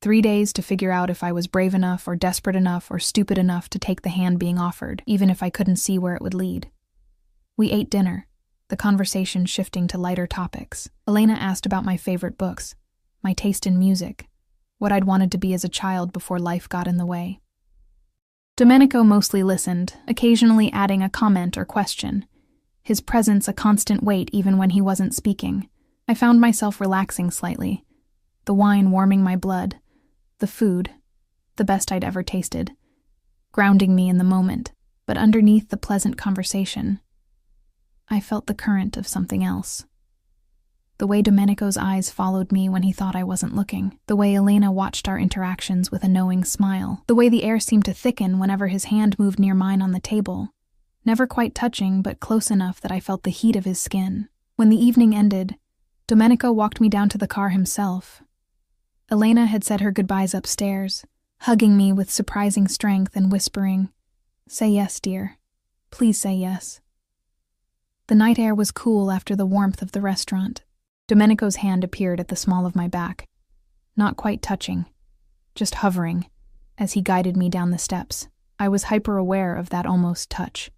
3 days to figure out if I was brave enough or desperate enough or stupid enough to take the hand being offered, even if I couldn't see where it would lead. We ate dinner, the conversation shifting to lighter topics. Elena asked about my favorite books, my taste in music, what I'd wanted to be as a child before life got in the way. Domenico mostly listened, occasionally adding a comment or question, his presence a constant weight even when he wasn't speaking. I found myself relaxing slightly, the wine warming my blood, the food, the best I'd ever tasted, grounding me in the moment. But underneath the pleasant conversation, I felt the current of something else. The way Domenico's eyes followed me when he thought I wasn't looking, the way Elena watched our interactions with a knowing smile, the way the air seemed to thicken whenever his hand moved near mine on the table, never quite touching but close enough that I felt the heat of his skin. When the evening ended, Domenico walked me down to the car himself. Elena had said her goodbyes upstairs, hugging me with surprising strength and whispering, "Say yes, dear. Please say yes." The night air was cool after the warmth of the restaurant. Domenico's hand appeared at the small of my back, not quite touching, just hovering, as he guided me down the steps. I was hyper-aware of that almost touch,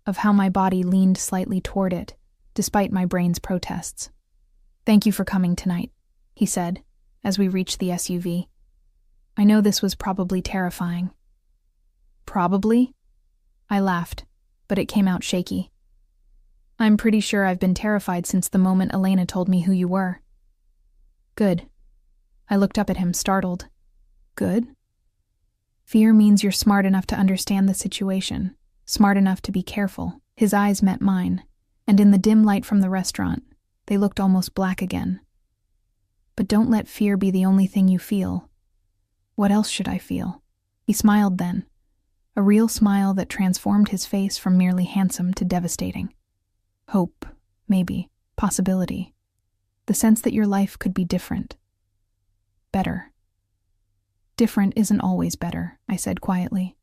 of how my body leaned slightly toward it, despite my brain's protests. "Thank you for coming tonight," he said, as we reached the SUV. "I know this was probably terrifying." "Probably?" I laughed, but it came out shaky. "I'm pretty sure I've been terrified since the moment Elena told me who you were." "Good." I looked up at him, startled. "Good?" "Fear means you're smart enough to understand the situation, smart enough to be careful." His eyes met mine, and in the dim light from the restaurant, they looked almost black again. "But don't let fear be the only thing you feel. What else should I feel?" He smiled then, a real smile that transformed his face from merely handsome to devastating. "Hope, maybe, possibility. The sense that your life could be different. Better." "Different isn't always better," I said quietly.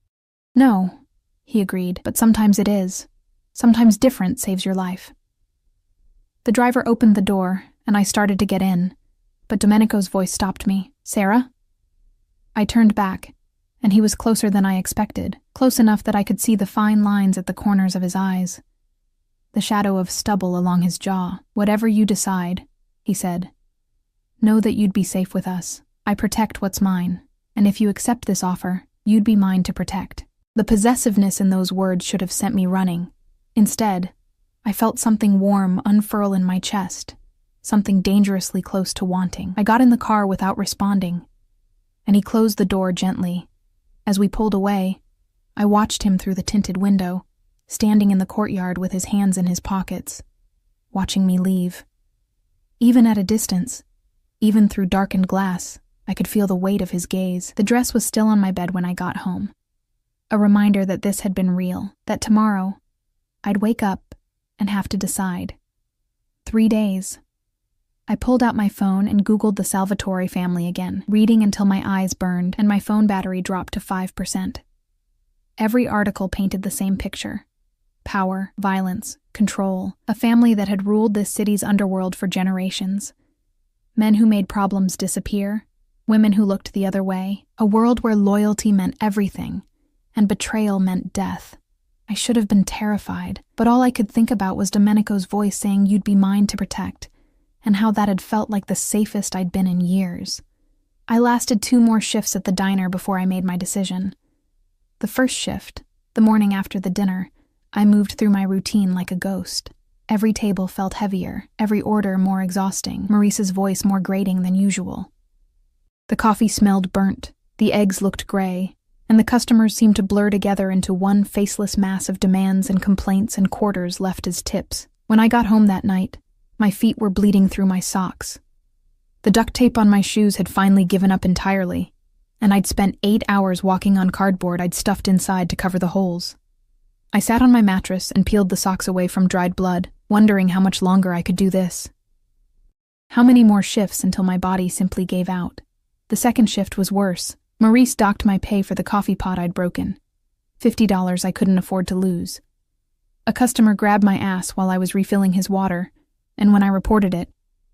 "No," he agreed, "but sometimes it is. Sometimes different saves your life." The driver opened the door, and I started to get in, but Domenico's voice stopped me. "Sarah?" I turned back, and he was closer than I expected, close enough that I could see the fine lines at the corners of his eyes, the shadow of stubble along his jaw. "Whatever you decide," he said, "know that you'd be safe with us. I protect what's mine, and if you accept this offer, you'd be mine to protect." The possessiveness in those words should have sent me running. Instead, I felt something warm unfurl in my chest, something dangerously close to wanting. I got in the car without responding, and he closed the door gently. As we pulled away, I watched him through the tinted window, standing in the courtyard with his hands in his pockets, watching me leave. Even at a distance, even through darkened glass, I could feel the weight of his gaze. The dress was still on my bed when I got home, a reminder that this had been real, that tomorrow I'd wake up and have to decide. 3 days. I pulled out my phone and Googled the Salvatore family again, reading until my eyes burned and my phone battery dropped to 5%. Every article painted the same picture. Power, violence, control, a family that had ruled this city's underworld for generations. Men who made problems disappear, women who looked the other way, a world where loyalty meant everything, and betrayal meant death. I should have been terrified, but all I could think about was Domenico's voice saying you'd be mine to protect, and how that had felt like the safest I'd been in years. I lasted 2 more shifts at the diner before I made my decision. The first shift, the morning after the dinner, I moved through my routine like a ghost. Every table felt heavier, every order more exhausting, Maurice's voice more grating than usual. The coffee smelled burnt, the eggs looked gray, and the customers seemed to blur together into one faceless mass of demands and complaints and quarters left as tips. When I got home that night, my feet were bleeding through my socks. The duct tape on my shoes had finally given up entirely, and I'd spent 8 hours walking on cardboard I'd stuffed inside to cover the holes. I sat on my mattress and peeled the socks away from dried blood, wondering how much longer I could do this. How many more shifts until my body simply gave out? The second shift was worse. Maurice docked my pay for the coffee pot I'd broken. $50 I couldn't afford to lose. A customer grabbed my ass while I was refilling his water, and when I reported it,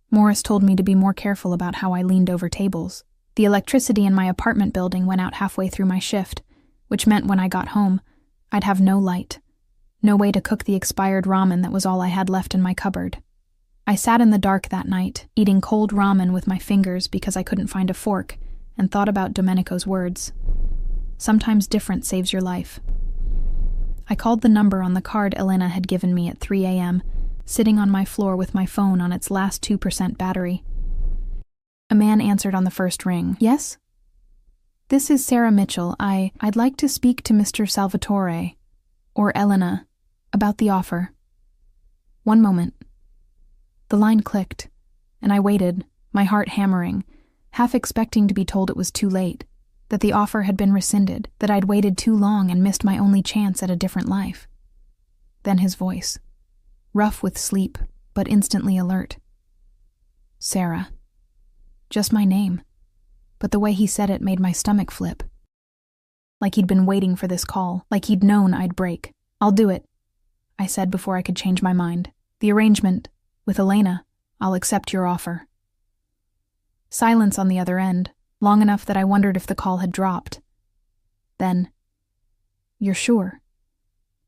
Morris told me to be more careful about how I leaned over tables. The electricity in my apartment building went out halfway through my shift, which meant when I got home, I'd have no light, no way to cook the expired ramen that was all I had left in my cupboard. I sat in the dark that night, eating cold ramen with my fingers because I couldn't find a fork, and thought about Domenico's words. Sometimes different saves your life. I called the number on the card Elena had given me at 3 a.m., sitting on my floor with my phone on its last 2% battery. A man answered on the first ring. Yes? This is Sarah Mitchell. I'd like to speak to Mr. Salvatore, or Elena, about the offer. One moment. The line clicked, and I waited, my heart hammering, half expecting to be told it was too late, that the offer had been rescinded, that I'd waited too long and missed my only chance at a different life. Then his voice, rough with sleep, but instantly alert. Sarah. Just my name, but the way he said it made my stomach flip. Like he'd been waiting for this call, like he'd known I'd break. I'll do it, I said before I could change my mind. The arrangement, with Elena, I'll accept your offer. Silence on the other end, long enough that I wondered if the call had dropped. Then, you're sure?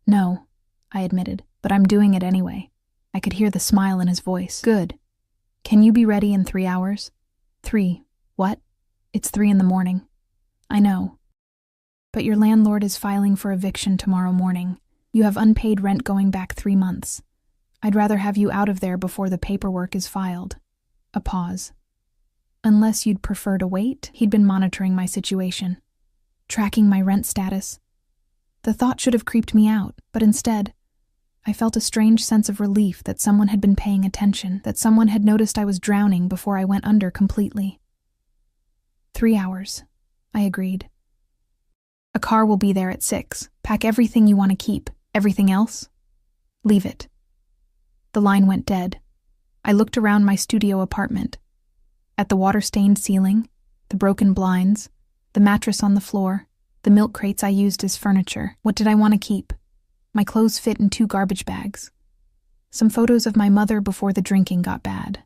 No, I admitted, but I'm doing it anyway. I could hear the smile in his voice. Good. Can you be ready in 3 hours? 3. What? It's 3 in the morning. I know. But your landlord is filing for eviction tomorrow morning. You have unpaid rent going back 3 months. I'd rather have you out of there before the paperwork is filed. A pause. Unless you'd prefer to wait? He'd been monitoring my situation, tracking my rent status. The thought should have creeped me out, but instead, I felt a strange sense of relief that someone had been paying attention, that someone had noticed I was drowning before I went under completely. 3 hours, I agreed. A car will be there at 6. Pack everything you want to keep. Everything else? Leave it. The line went dead. I looked around my studio apartment. At the water-stained ceiling, the broken blinds, the mattress on the floor, the milk crates I used as furniture. What did I want to keep? My clothes fit in 2 garbage bags. Some photos of my mother before the drinking got bad.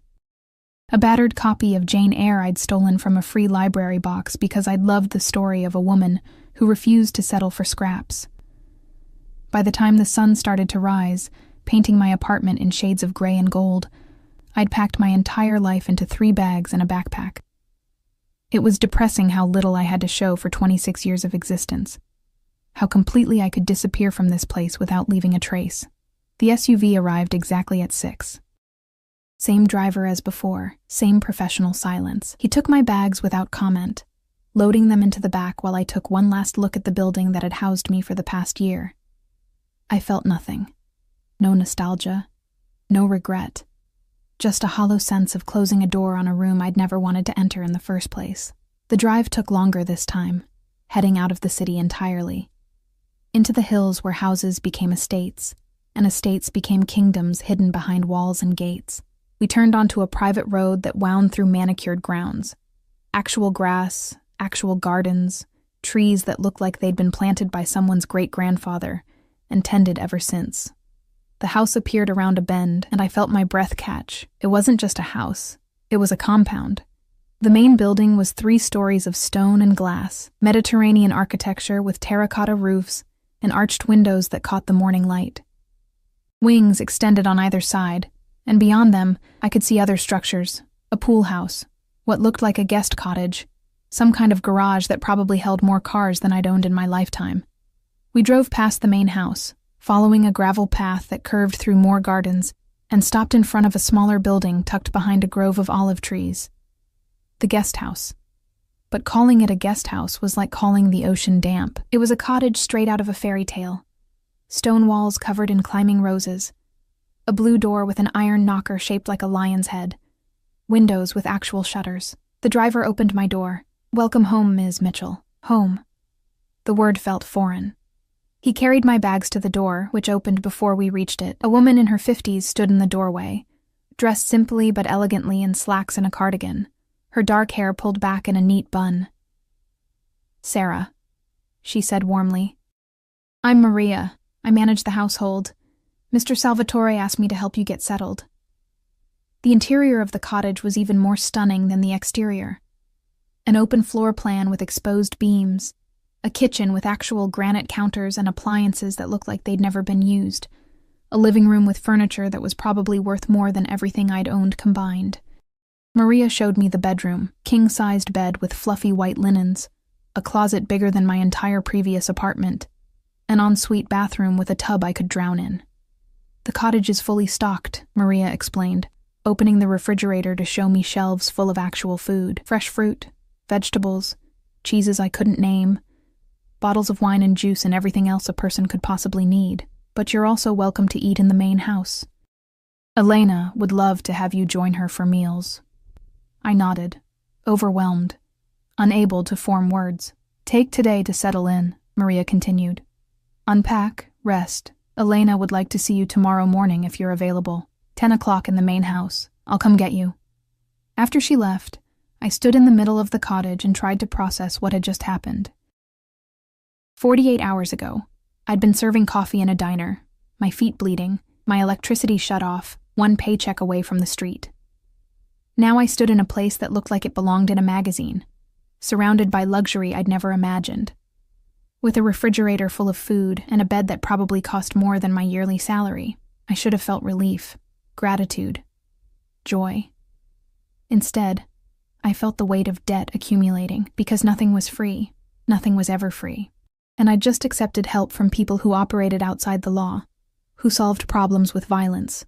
A battered copy of Jane Eyre I'd stolen from a free library box because I'd loved the story of a woman who refused to settle for scraps. By the time the sun started to rise, painting my apartment in shades of gray and gold, I'd packed my entire life into 3 bags and a backpack. It was depressing how little I had to show for 26 years of existence. How completely I could disappear from this place without leaving a trace. The SUV arrived exactly at 6. Same driver as before, same professional silence. He took my bags without comment, loading them into the back while I took one last look at the building that had housed me for the past year. I felt nothing. No nostalgia, no regret. Just a hollow sense of closing a door on a room I'd never wanted to enter in the first place. The drive took longer this time, heading out of the city entirely. Into the hills where houses became estates, and estates became kingdoms hidden behind walls and gates. We turned onto a private road that wound through manicured grounds. Actual grass, actual gardens, trees that looked like they'd been planted by someone's great-grandfather, and tended ever since. The house appeared around a bend, and I felt my breath catch. It wasn't just a house. It was a compound. The main building was 3 stories of stone and glass, Mediterranean architecture with terracotta roofs and arched windows that caught the morning light. Wings extended on either side, and beyond them, I could see other structures, a pool house, what looked like a guest cottage, some kind of garage that probably held more cars than I'd owned in my lifetime. We drove past the main house, following a gravel path that curved through more gardens, and stopped in front of a smaller building tucked behind a grove of olive trees. The guest house. But calling it a guest house was like calling the ocean damp. It was a cottage straight out of a fairy tale. Stone walls covered in climbing roses. A blue door with an iron knocker shaped like a lion's head. Windows with actual shutters. The driver opened my door. "Welcome home, Ms. Mitchell. Home." The word felt foreign. He carried my bags to the door, which opened before we reached it. A woman in her 50s stood in the doorway, dressed simply but elegantly in slacks and a cardigan, her dark hair pulled back in a neat bun. "Sarah," she said warmly. "I'm Maria. I manage the household. Mr. Salvatore asked me to help you get settled." The interior of the cottage was even more stunning than the exterior. An open floor plan with exposed beams, a kitchen with actual granite counters and appliances that looked like they'd never been used, a living room with furniture that was probably worth more than everything I'd owned combined. Maria showed me the bedroom, king-sized bed with fluffy white linens, a closet bigger than my entire previous apartment, an ensuite bathroom with a tub I could drown in. "The cottage is fully stocked," Maria explained, opening the refrigerator to show me shelves full of actual food, fresh fruit, vegetables, cheeses I couldn't name, bottles of wine and juice and everything else a person could possibly need. "But you're also welcome to eat in the main house. Elena would love to have you join her for meals." I nodded, overwhelmed, unable to form words. "Take today to settle in," Maria continued. "Unpack, rest. Elena would like to see you tomorrow morning if you're available. 10 o'clock in the main house. I'll come get you." After she left, I stood in the middle of the cottage and tried to process what had just happened. 48 hours ago, I'd been serving coffee in a diner, my feet bleeding, my electricity shut off, one paycheck away from the street. Now I stood in a place that looked like it belonged in a magazine, surrounded by luxury I'd never imagined. With a refrigerator full of food and a bed that probably cost more than my yearly salary, I should have felt relief, gratitude, joy. Instead, I felt the weight of debt accumulating because nothing was free, nothing was ever free. And I'd just accepted help from people who operated outside the law, who solved problems with violence,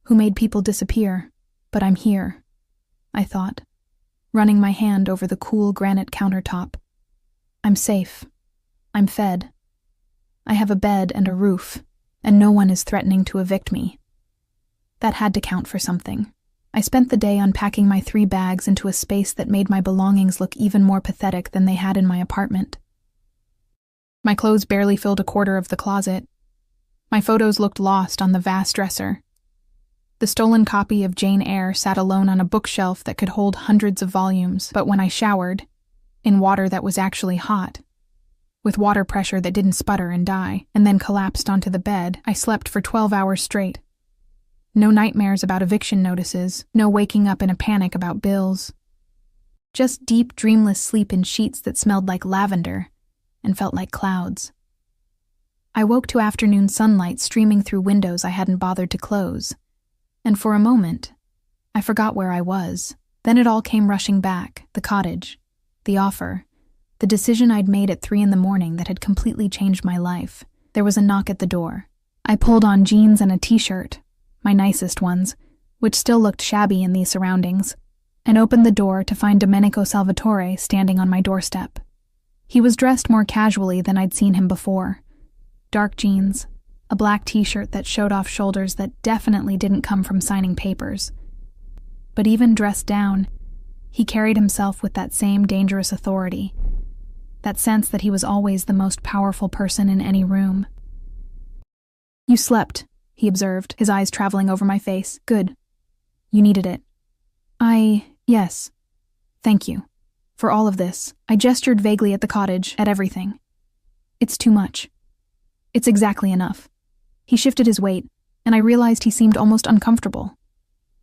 who made people disappear. But I'm here, I thought, running my hand over the cool granite countertop. I'm safe. I'm fed. I have a bed and a roof, and no one is threatening to evict me. That had to count for something. I spent the day unpacking my 3 bags into a space that made my belongings look even more pathetic than they had in my apartment. My clothes barely filled a quarter of the closet. My photos looked lost on the vast dresser. The stolen copy of Jane Eyre sat alone on a bookshelf that could hold hundreds of volumes, but when I showered, in water that was actually hot, with water pressure that didn't sputter and die, and then collapsed onto the bed, I slept for 12 hours straight. No nightmares about eviction notices, no waking up in a panic about bills. Just deep, dreamless sleep in sheets that smelled like lavender and felt like clouds. I woke to afternoon sunlight streaming through windows I hadn't bothered to close, and for a moment, I forgot where I was. Then it all came rushing back, the cottage, the offer, the decision I'd made at 3 a.m. that had completely changed my life. There was a knock at the door. I pulled on jeans and a t-shirt, my nicest ones, which still looked shabby in these surroundings, and opened the door to find Domenico Salvatore standing on my doorstep. He was dressed more casually than I'd seen him before. Dark jeans, a black t-shirt that showed off shoulders that definitely didn't come from signing papers. But even dressed down, he carried himself with that same dangerous authority, that sense that he was always the most powerful person in any room. "You slept," he observed, his eyes traveling over my face. "Good. You needed it." Yes. Thank you. For all of this." I gestured vaguely at the cottage, at everything. "It's too much. It's exactly enough." He shifted his weight, and I realized he seemed almost uncomfortable.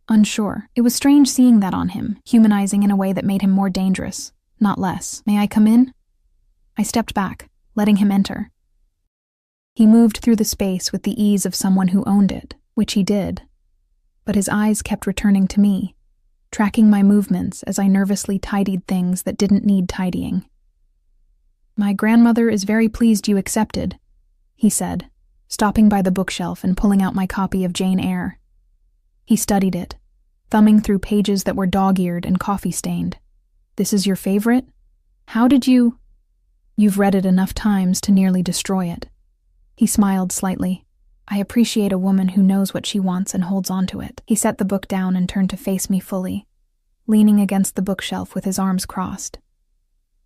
Unsure. It was strange seeing that on him, humanizing in a way that made him more dangerous, not less. "May I come in?" I stepped back, letting him enter. He moved through the space with the ease of someone who owned it, which he did. But his eyes kept returning to me, tracking my movements as I nervously tidied things that didn't need tidying. "My grandmother is very pleased you accepted," he said, stopping by the bookshelf and pulling out my copy of Jane Eyre. He studied it, thumbing through pages that were dog-eared and coffee-stained. "This is your favorite? How did you—" "You've read it enough times to nearly destroy it." He smiled slightly. "I appreciate a woman who knows what she wants and holds on to it." He set the book down and turned to face me fully, leaning against the bookshelf with his arms crossed.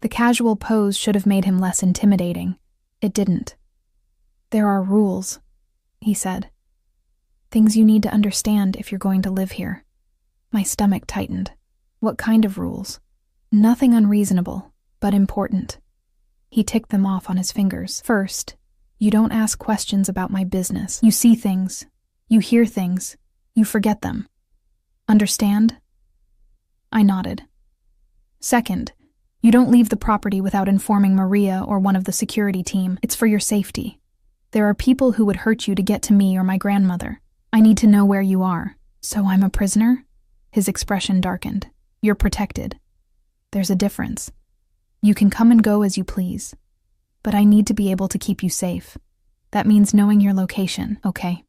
The casual pose should have made him less intimidating. It didn't. "There are rules," he said. "Things you need to understand if you're going to live here." My stomach tightened. What kind of rules? Nothing unreasonable, but important. He ticked them off on his fingers. "First, you don't ask questions about my business. You see things, you hear things, you forget them. Understand?" I nodded. "Second, you don't leave the property without informing Maria or one of the security team. It's for your safety. There are people who would hurt you to get to me or my grandmother. I need to know where you are." "So I'm a prisoner?" His expression darkened. "You're protected. There's a difference." You can come and go as you please, but I need to be able to keep you safe. That means knowing your location, okay?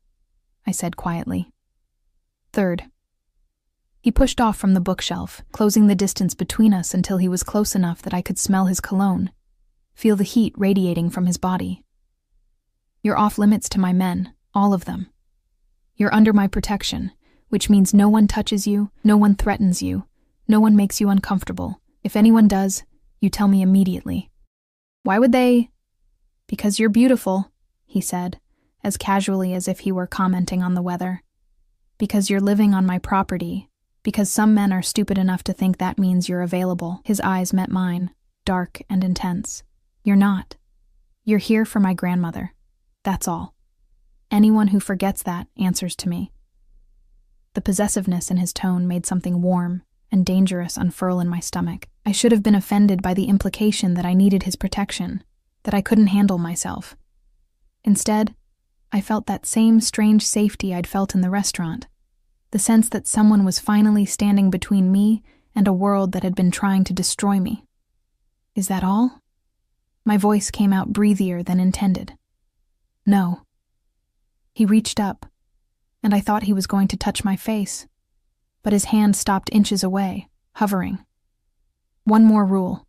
I said quietly. Third. He pushed off from the bookshelf, closing the distance between us until he was close enough that I could smell his cologne, feel the heat radiating from his body. You're off limits to my men, all of them. You're under my protection, which means no one touches you, no one threatens you, no one makes you uncomfortable. If anyone does, you tell me immediately. Why would they? Because you're beautiful, he said, as casually as if he were commenting on the weather. Because you're living on my property. Because some men are stupid enough to think that means you're available. His eyes met mine, dark and intense. You're not. You're here for my grandmother. That's all. Anyone who forgets that answers to me. The possessiveness in his tone made something warm and dangerous unfurl in my stomach. I should have been offended by the implication that I needed his protection, that I couldn't handle myself. Instead, I felt that same strange safety I'd felt in the restaurant, the sense that someone was finally standing between me and a world that had been trying to destroy me. Is that all? My voice came out breathier than intended. No. He reached up, and I thought he was going to touch my face, but his hand stopped inches away, hovering. One more rule,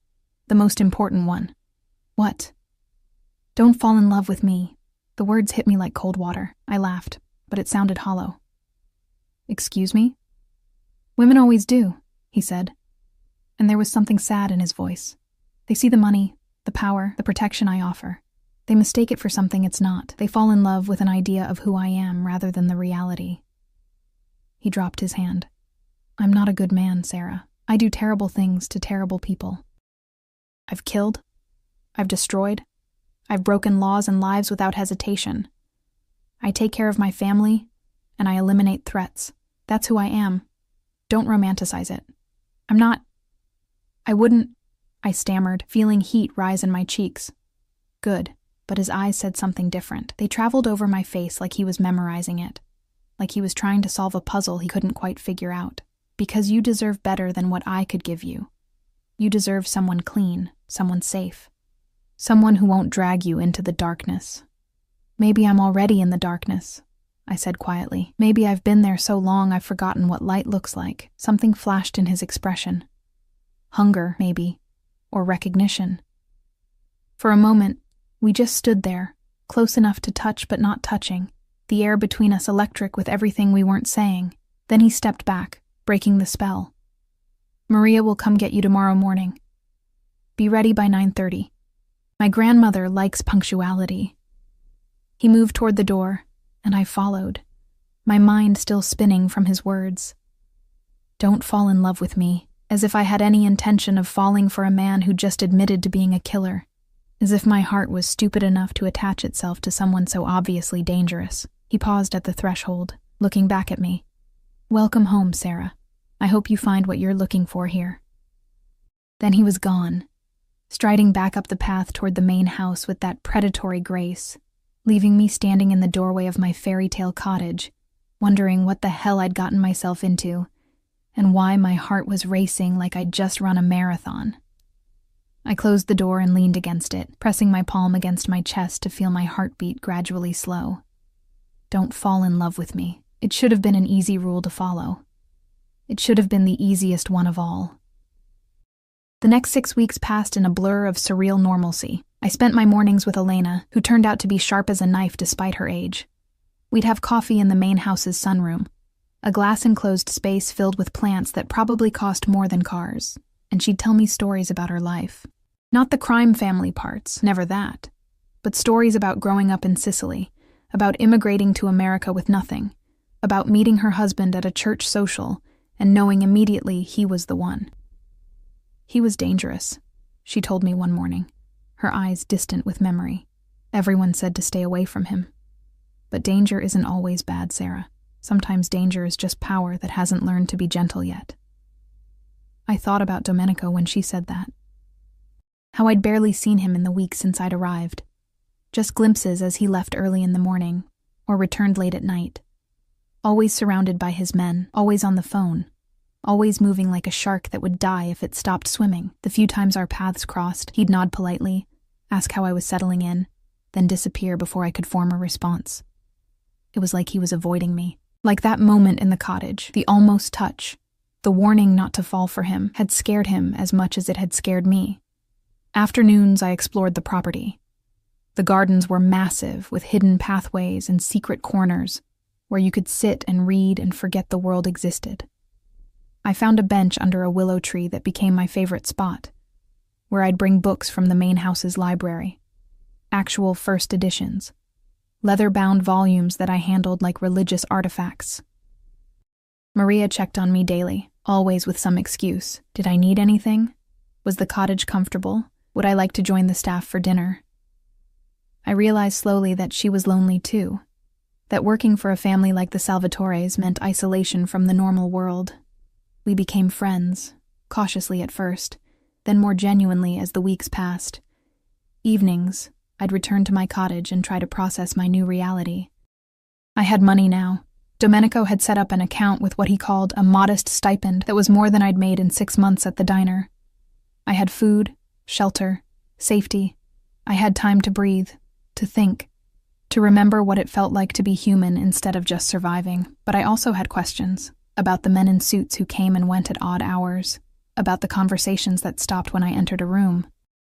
the most important one. What? Don't fall in love with me. The words hit me like cold water. I laughed, but it sounded hollow. Excuse me? Women always do, he said, and there was something sad in his voice. They see the money, the power, the protection I offer. They mistake it for something it's not. They fall in love with an idea of who I am rather than the reality. He dropped his hand. I'm not a good man, Sarah. I do terrible things to terrible people. I've killed. I've destroyed. I've broken laws and lives without hesitation. I take care of my family, and I eliminate threats. That's who I am. Don't romanticize it. I'm not. I wouldn't, I stammered, feeling heat rise in my cheeks. Good, but his eyes said something different. They traveled over my face like he was memorizing it, like he was trying to solve a puzzle he couldn't quite figure out. Because you deserve better than what I could give you. You deserve someone clean, someone safe. Someone who won't drag you into the darkness. Maybe I'm already in the darkness, I said quietly. Maybe I've been there so long I've forgotten what light looks like. Something flashed in his expression. Hunger, maybe, or recognition. For a moment, we just stood there, close enough to touch but not touching, the air between us electric with everything we weren't saying. Then he stepped back, breaking the spell. Maria will come get you tomorrow morning. Be ready by 9:30. My grandmother likes punctuality. He moved toward the door, and I followed, my mind still spinning from his words. Don't fall in love with me, as if I had any intention of falling for a man who just admitted to being a killer, as if my heart was stupid enough to attach itself to someone so obviously dangerous. He paused at the threshold, looking back at me. Welcome home, Sarah. I hope you find what you're looking for here. Then he was gone, striding back up the path toward the main house with that predatory grace, leaving me standing in the doorway of my fairy tale cottage, wondering what the hell I'd gotten myself into, and why my heart was racing like I'd just run a marathon. I closed the door and leaned against it, pressing my palm against my chest to feel my heartbeat gradually slow. Don't fall in love with me. It should have been an easy rule to follow. It should have been the easiest one of all. The next 6 weeks passed in a blur of surreal normalcy. I spent my mornings with Elena, who turned out to be sharp as a knife despite her age. We'd have coffee in the main house's sunroom, a glass-enclosed space filled with plants that probably cost more than cars, and she'd tell me stories about her life. Not the crime family parts, never that, but stories about growing up in Sicily, about immigrating to America with nothing, about meeting her husband at a church social and knowing immediately he was the one. He was dangerous, she told me one morning, her eyes distant with memory. Everyone said to stay away from him. But danger isn't always bad, Sarah. Sometimes danger is just power that hasn't learned to be gentle yet. I thought about Domenico when she said that. How I'd barely seen him in the week since I'd arrived. Just glimpses as he left early in the morning, or returned late at night. Always surrounded by his men, always on the phone. always moving like a shark that would die if it stopped swimming. The few times our paths crossed, he'd nod politely, ask how I was settling in, then disappear before I could form a response. It was like he was avoiding me. Like that moment in the cottage, the almost touch, the warning not to fall for him, had scared him as much as it had scared me. Afternoons, I explored the property. The gardens were massive, with hidden pathways and secret corners where you could sit and read and forget the world existed. I found a bench under a willow tree that became my favorite spot, where I'd bring books from the main house's library. Actual first editions. Leather-bound volumes that I handled like religious artifacts. Maria checked on me daily, always with some excuse. Did I need anything? Was the cottage comfortable? Would I like to join the staff for dinner? I realized slowly that she was lonely too, that working for a family like the Salvatores meant isolation from the normal world. We became friends, cautiously at first, then more genuinely as the weeks passed. Evenings, I'd return to my cottage and try to process my new reality. I had money now. Domenico had set up an account with what he called a modest stipend that was more than I'd made in 6 months at the diner. I had food, shelter, safety. I had time to breathe, to think, to remember what it felt like to be human instead of just surviving. But I also had questions about the men in suits who came and went at odd hours, about the conversations that stopped when I entered a room,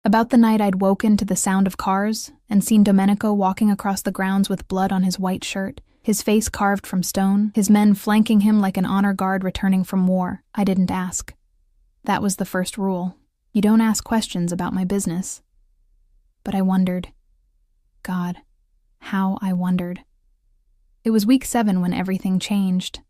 about the night I'd woken to the sound of cars and seen Domenico walking across the grounds with blood on his white shirt, his face carved from stone, his men flanking him like an honor guard returning from war. I didn't ask. That was the first rule. You don't ask questions about my business. But I wondered. God, how I wondered. It was week 7 when everything changed.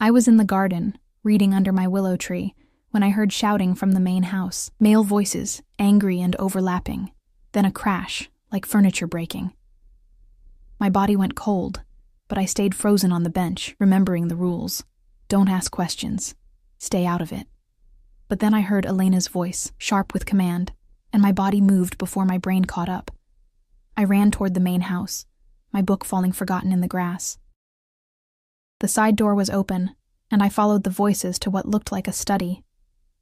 I was in the garden, reading under my willow tree, when I heard shouting from the main house, male voices, angry and overlapping, then a crash, like furniture breaking. My body went cold, but I stayed frozen on the bench, remembering the rules. Don't ask questions. Stay out of it. But then I heard Elena's voice, sharp with command, and my body moved before my brain caught up. I ran toward the main house, my book falling forgotten in the grass. The side door was open, and I followed the voices to what looked like a study.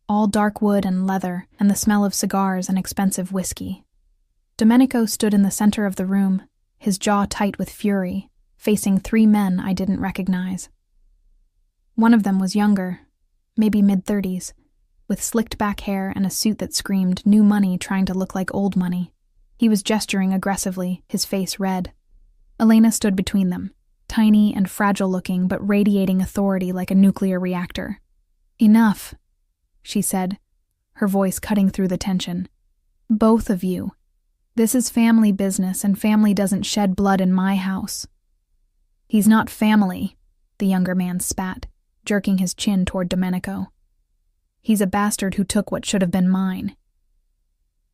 All dark wood and leather, and the smell of cigars and expensive whiskey. Domenico stood in the center of the room, his jaw tight with fury, facing 3 men I didn't recognize. One of them was younger, maybe mid-30s, with slicked back hair and a suit that screamed new money trying to look like old money. He was gesturing aggressively, his face red. Elena stood between them, tiny and fragile-looking but radiating authority like a nuclear reactor. Enough, she said, her voice cutting through the tension. Both of you. This is family business, and family doesn't shed blood in my house. He's not family, the younger man spat, jerking his chin toward Domenico. He's a bastard who took what should have been mine.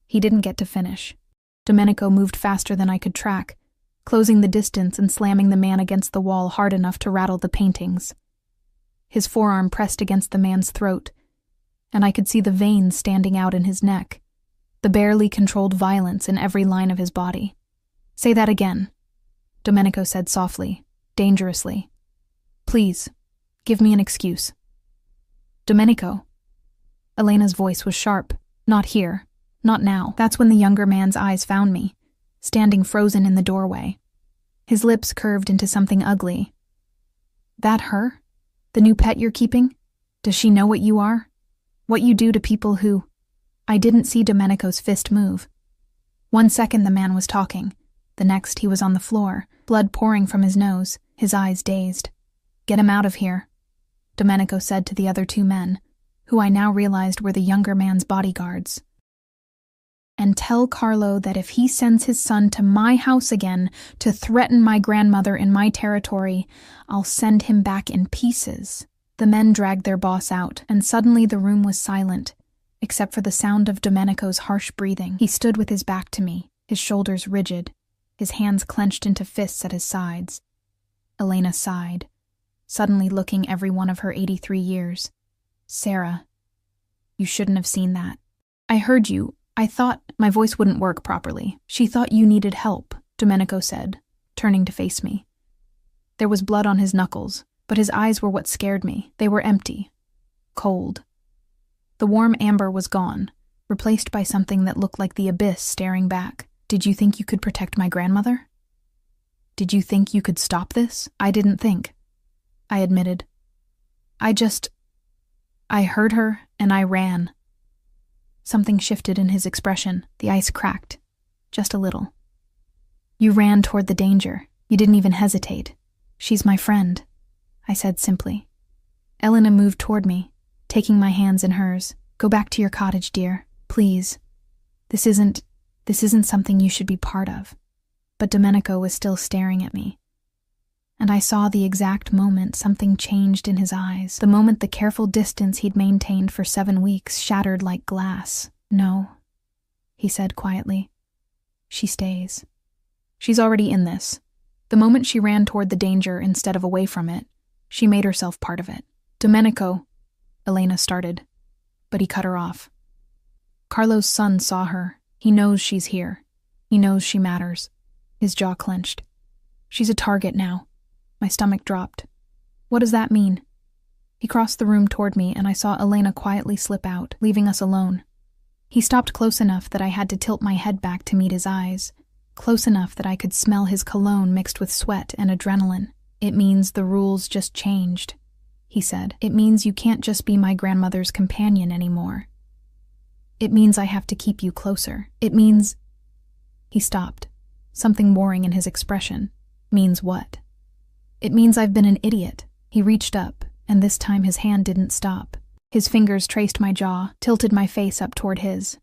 He didn't get to finish. Domenico moved faster than I could track, closing the distance and slamming the man against the wall hard enough to rattle the paintings. His forearm pressed against the man's throat, and I could see the veins standing out in his neck, the barely controlled violence in every line of his body. Say that again, Domenico said softly, dangerously. Please, give me an excuse. Domenico. Elena's voice was sharp. Not here. Not now. That's when the younger man's eyes found me, standing frozen in the doorway. His lips curved into something ugly. That her? The new pet you're keeping? Does she know what you are? What you do to people who... I didn't see Domenico's fist move. 1 second the man was talking. The next he was on the floor, blood pouring from his nose, his eyes dazed. Get him out of here, Domenico said to the other 2 men, who I now realized were the younger man's bodyguards. And tell Carlo that if he sends his son to my house again to threaten my grandmother in my territory, I'll send him back in pieces. The men dragged their boss out, and suddenly the room was silent, except for the sound of Domenico's harsh breathing. He stood with his back to me, his shoulders rigid, his hands clenched into fists at his sides. Elena sighed, suddenly looking every one of her 83 years. Sarah, you shouldn't have seen that. I heard you. I thought my voice wouldn't work properly. She thought you needed help, Domenico said, turning to face me. There was blood on his knuckles, but his eyes were what scared me. They were empty. cold. The warm amber was gone, replaced by something that looked like the abyss staring back. Did you think you could protect my grandmother? Did you think you could stop this? I didn't think, I admitted. I heard her and I ran. Something shifted in his expression. The ice cracked, just a little. You ran toward the danger. You didn't even hesitate. She's my friend, I said simply. Elena moved toward me, taking my hands in hers. Go back to your cottage, dear. Please. This isn't something you should be part of. But Domenico was still staring at me. And I saw the exact moment something changed in his eyes, the moment the careful distance he'd maintained for 7 weeks shattered like glass. No, he said quietly. She stays. She's already in this. The moment she ran toward the danger instead of away from it, she made herself part of it. Domenico, Elena started, but he cut her off. Carlo's son saw her. He knows she's here. He knows she matters. His jaw clenched. She's a target now. My stomach dropped. What does that mean? He crossed the room toward me, and I saw Elena quietly slip out, leaving us alone. He stopped close enough that I had to tilt my head back to meet his eyes, close enough that I could smell his cologne mixed with sweat and adrenaline. It means the rules just changed, he said. It means you can't just be my grandmother's companion anymore. It means I have to keep you closer. It means... He stopped, something warring in his expression. Means what? It means I've been an idiot. He reached up, and this time his hand didn't stop. His fingers traced my jaw, tilted my face up toward his.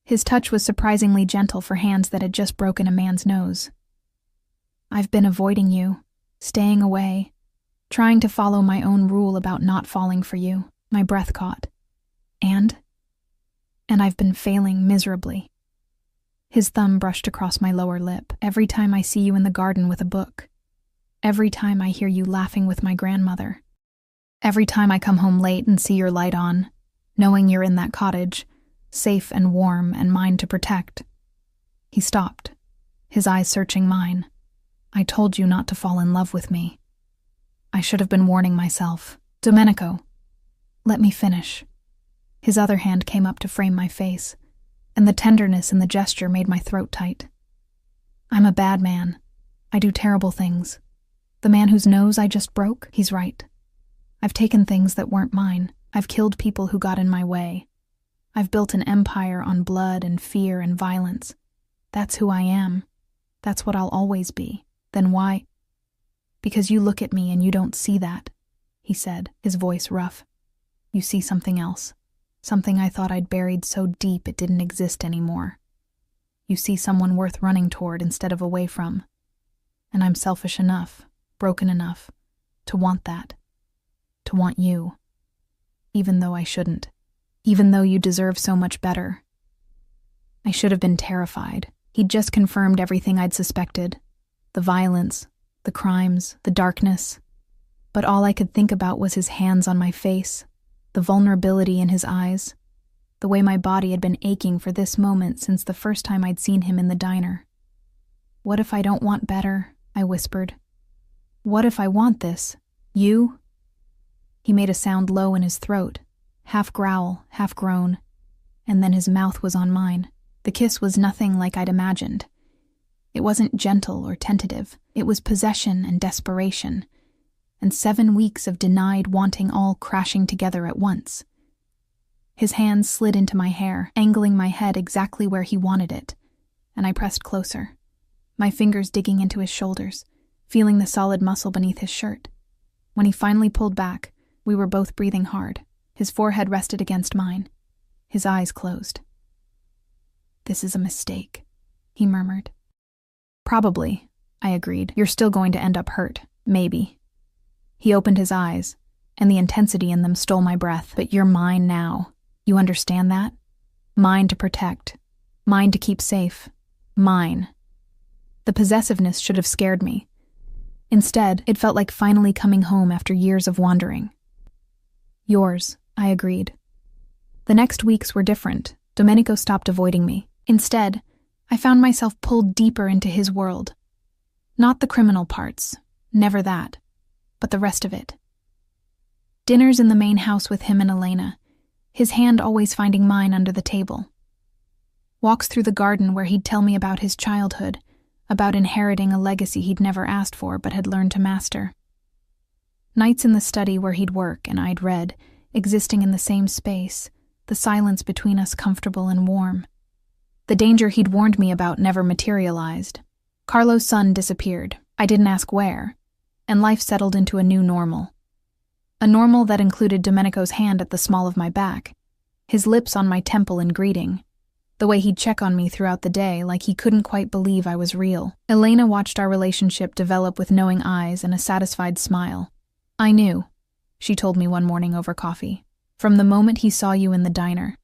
His touch was surprisingly gentle for hands that had just broken a man's nose. I've been avoiding you, staying away, trying to follow my own rule about not falling for you. My breath caught. And I've been failing miserably. His thumb brushed across my lower lip. Every time I see you in the garden with a book. Every time I hear you laughing with my grandmother. Every time I come home late and see your light on, knowing you're in that cottage, safe and warm and mine to protect. He stopped, his eyes searching mine. I told you not to fall in love with me. I should have been warning myself. Domenico, let me finish. His other hand came up to frame my face, and the tenderness in the gesture made my throat tight. I'm a bad man. I do terrible things. The man whose nose I just broke, he's right. I've taken things that weren't mine. I've killed people who got in my way. I've built an empire on blood and fear and violence. That's who I am. That's what I'll always be. Then why? Because you look at me and you don't see that, he said, his voice rough. You see something else. Something I thought I'd buried so deep it didn't exist anymore. You see someone worth running toward instead of away from. And I'm selfish enough, broken enough, to want that. To want you. Even though I shouldn't. Even though you deserve so much better. I should have been terrified. He'd just confirmed everything I'd suspected. The violence, the crimes, the darkness. But all I could think about was his hands on my face, the vulnerability in his eyes, the way my body had been aching for this moment since the first time I'd seen him in the diner. What if I don't want better? I whispered. What if I want this? You? He made a sound low in his throat, half growl, half groan, and then his mouth was on mine. The kiss was nothing like I'd imagined. It wasn't gentle or tentative. It was possession and desperation, and 7 weeks of denied wanting all crashing together at once. His hands slid into my hair, angling my head exactly where he wanted it, and I pressed closer, my fingers digging into his shoulders, feeling the solid muscle beneath his shirt. When he finally pulled back, we were both breathing hard. His forehead rested against mine. His eyes closed. This is a mistake, he murmured. Probably, I agreed. You're still going to end up hurt, maybe. He opened his eyes, and the intensity in them stole my breath. But you're mine now. You understand that? Mine to protect. Mine to keep safe. Mine. The possessiveness should have scared me. Instead, it felt like finally coming home after years of wandering. Yours, I agreed. The next weeks were different. Domenico stopped avoiding me. Instead, I found myself pulled deeper into his world. Not the criminal parts, never that, but the rest of it. Dinners in the main house with him and Elena, his hand always finding mine under the table. Walks through the garden where he'd tell me about his childhood, about inheriting a legacy he'd never asked for but had learned to master. Nights in the study where he'd work and I'd read, existing in the same space, the silence between us comfortable and warm. The danger he'd warned me about never materialized. Carlo's son disappeared. I didn't ask where, and life settled into a new normal. A normal that included Domenico's hand at the small of my back, his lips on my temple in greeting, the way he'd check on me throughout the day like he couldn't quite believe I was real. Elena watched our relationship develop with knowing eyes and a satisfied smile. I knew, she told me one morning over coffee, from the moment he saw you in the diner.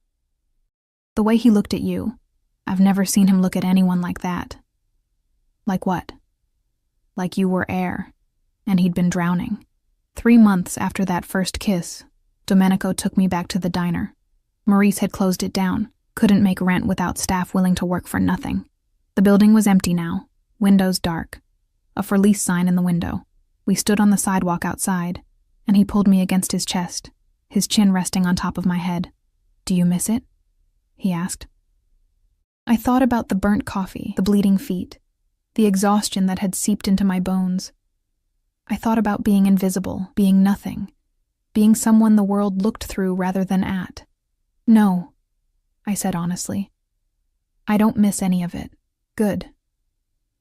The way he looked at you, I've never seen him look at anyone like that. Like what? Like you were air, and he'd been drowning. 3 months after that first kiss, Domenico took me back to the diner. Maurice had closed it down, couldn't make rent without staff willing to work for nothing. The building was empty now, windows dark, a for lease sign in the window. We stood on the sidewalk outside, and he pulled me against his chest, his chin resting on top of my head. "Do you miss it?" he asked. I thought about the burnt coffee, the bleeding feet, the exhaustion that had seeped into my bones. I thought about being invisible, being nothing, being someone the world looked through rather than at. "No," I said honestly. "I don't miss any of it. Good."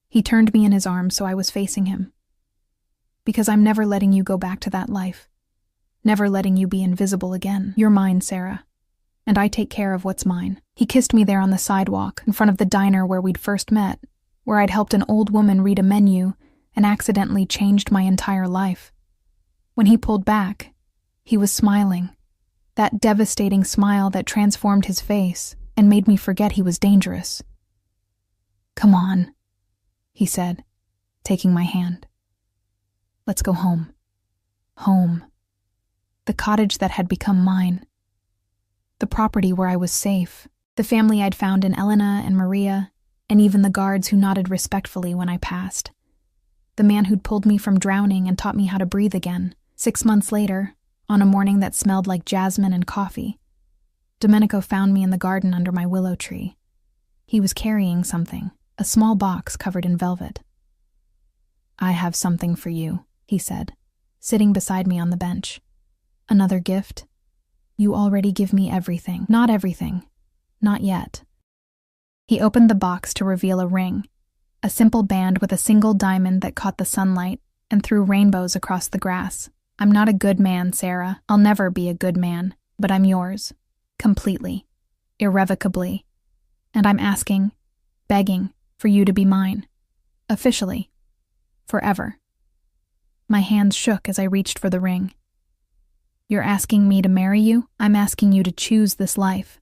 He turned me in his arms so I was facing him. "Because I'm never letting you go back to that life. Never letting you be invisible again. You're mine, Sarah. And I take care of what's mine." He kissed me there on the sidewalk, in front of the diner where we'd first met, where I'd helped an old woman read a menu and accidentally changed my entire life. When he pulled back, he was smiling. That devastating smile that transformed his face and made me forget he was dangerous. "Come on," he said, taking my hand. "Let's go home." Home. The cottage that had become mine. The property where I was safe. The family I'd found in Elena and Maria, and even the guards who nodded respectfully when I passed. The man who'd pulled me from drowning and taught me how to breathe again. 6 months later, on a morning that smelled like jasmine and coffee, Domenico found me in the garden under my willow tree. He was carrying something, a small box covered in velvet. "I have something for you," he said, sitting beside me on the bench. "Another gift? You already give me everything." "Not everything. Not yet." He opened the box to reveal a ring, a simple band with a single diamond that caught the sunlight and threw rainbows across the grass. "I'm not a good man, Sarah. I'll never be a good man, but I'm yours. Completely. Irrevocably. And I'm asking, begging, for you to be mine. Officially. Forever." My hands shook as I reached for the ring. "You're asking me to marry you? I'm asking you to choose this life.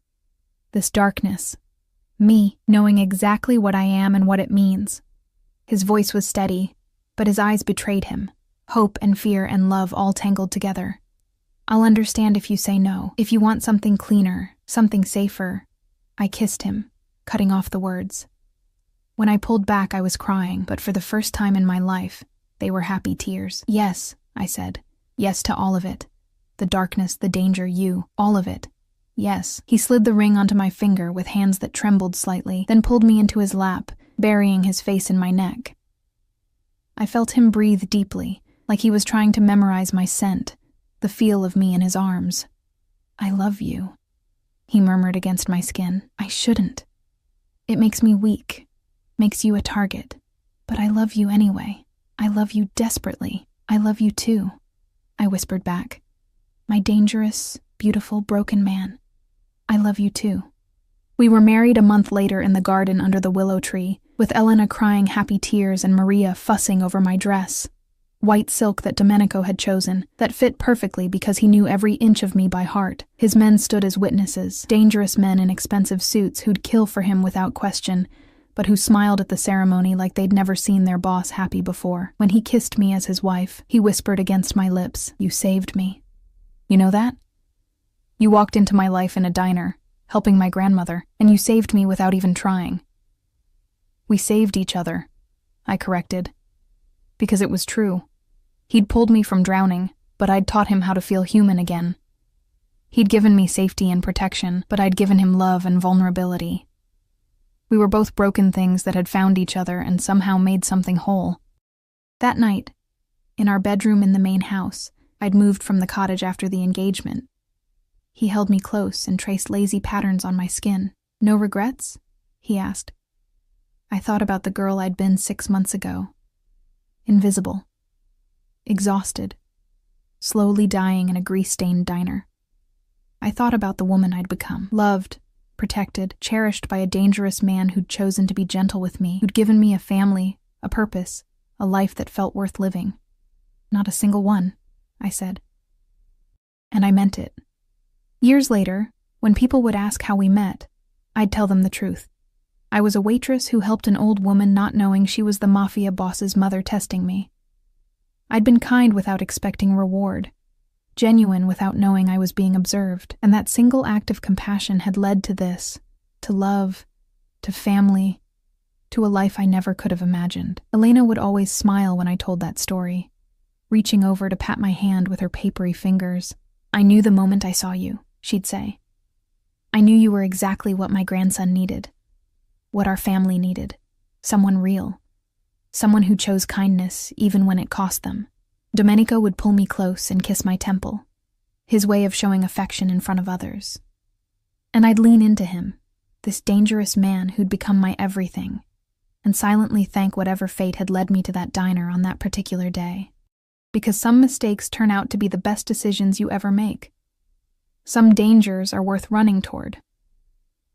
This darkness. Me, knowing exactly what I am and what it means." His voice was steady, but his eyes betrayed him. Hope and fear and love all tangled together. "I'll understand if you say no, if you want something cleaner, something safer." I kissed him, cutting off the words. When I pulled back, I was crying, but for the first time in my life, they were happy tears. "Yes," I said. "Yes to all of it. The darkness, the danger, you, all of it. Yes." He slid the ring onto my finger with hands that trembled slightly, then pulled me into his lap, burying his face in my neck. I felt him breathe deeply, like he was trying to memorize my scent, the feel of me in his arms. "I love you," he murmured against my skin. "I shouldn't. It makes me weak, makes you a target. But I love you anyway. I love you desperately. I love you too," I whispered back. "My dangerous, beautiful, broken man. I love you too." We were married a month later in the garden under the willow tree, with Elena crying happy tears and Maria fussing over my dress. White silk that Domenico had chosen, that fit perfectly because he knew every inch of me by heart. His men stood as witnesses, dangerous men in expensive suits who'd kill for him without question, but who smiled at the ceremony like they'd never seen their boss happy before. When he kissed me as his wife, he whispered against my lips, "You saved me. You know that? You walked into my life in a diner, helping my grandmother, and you saved me without even trying." "We saved each other," I corrected. Because it was true. He'd pulled me from drowning, but I'd taught him how to feel human again. He'd given me safety and protection, but I'd given him love and vulnerability. We were both broken things that had found each other and somehow made something whole. That night, in our bedroom in the main house, I'd moved from the cottage after the engagement. He held me close and traced lazy patterns on my skin. "No regrets?" he asked. I thought about the girl I'd been 6 months ago. Invisible. Exhausted. Slowly dying in a grease-stained diner. I thought about the woman I'd become. Loved, protected, cherished by a dangerous man who'd chosen to be gentle with me, who'd given me a family, a purpose, a life that felt worth living. "Not a single one," I said. And I meant it. Years later, when people would ask how we met, I'd tell them the truth. I was a waitress who helped an old woman not knowing she was the Mafia boss's mother testing me. I'd been kind without expecting reward, genuine without knowing I was being observed, and that single act of compassion had led to this, to love, to family, to a life I never could have imagined. Elena would always smile when I told that story, reaching over to pat my hand with her papery fingers. "I knew the moment I saw you," she'd say. "I knew you were exactly what my grandson needed, what our family needed, someone real, someone who chose kindness even when it cost them." Domenico would pull me close and kiss my temple, his way of showing affection in front of others. And I'd lean into him, this dangerous man who'd become my everything, and silently thank whatever fate had led me to that diner on that particular day. Because some mistakes turn out to be the best decisions you ever make. Some dangers are worth running toward.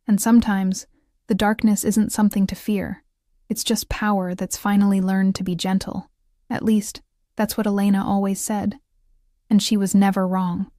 And sometimes, the darkness isn't something to fear. It's just power that's finally learned to be gentle. At least, that's what Elena always said. And she was never wrong.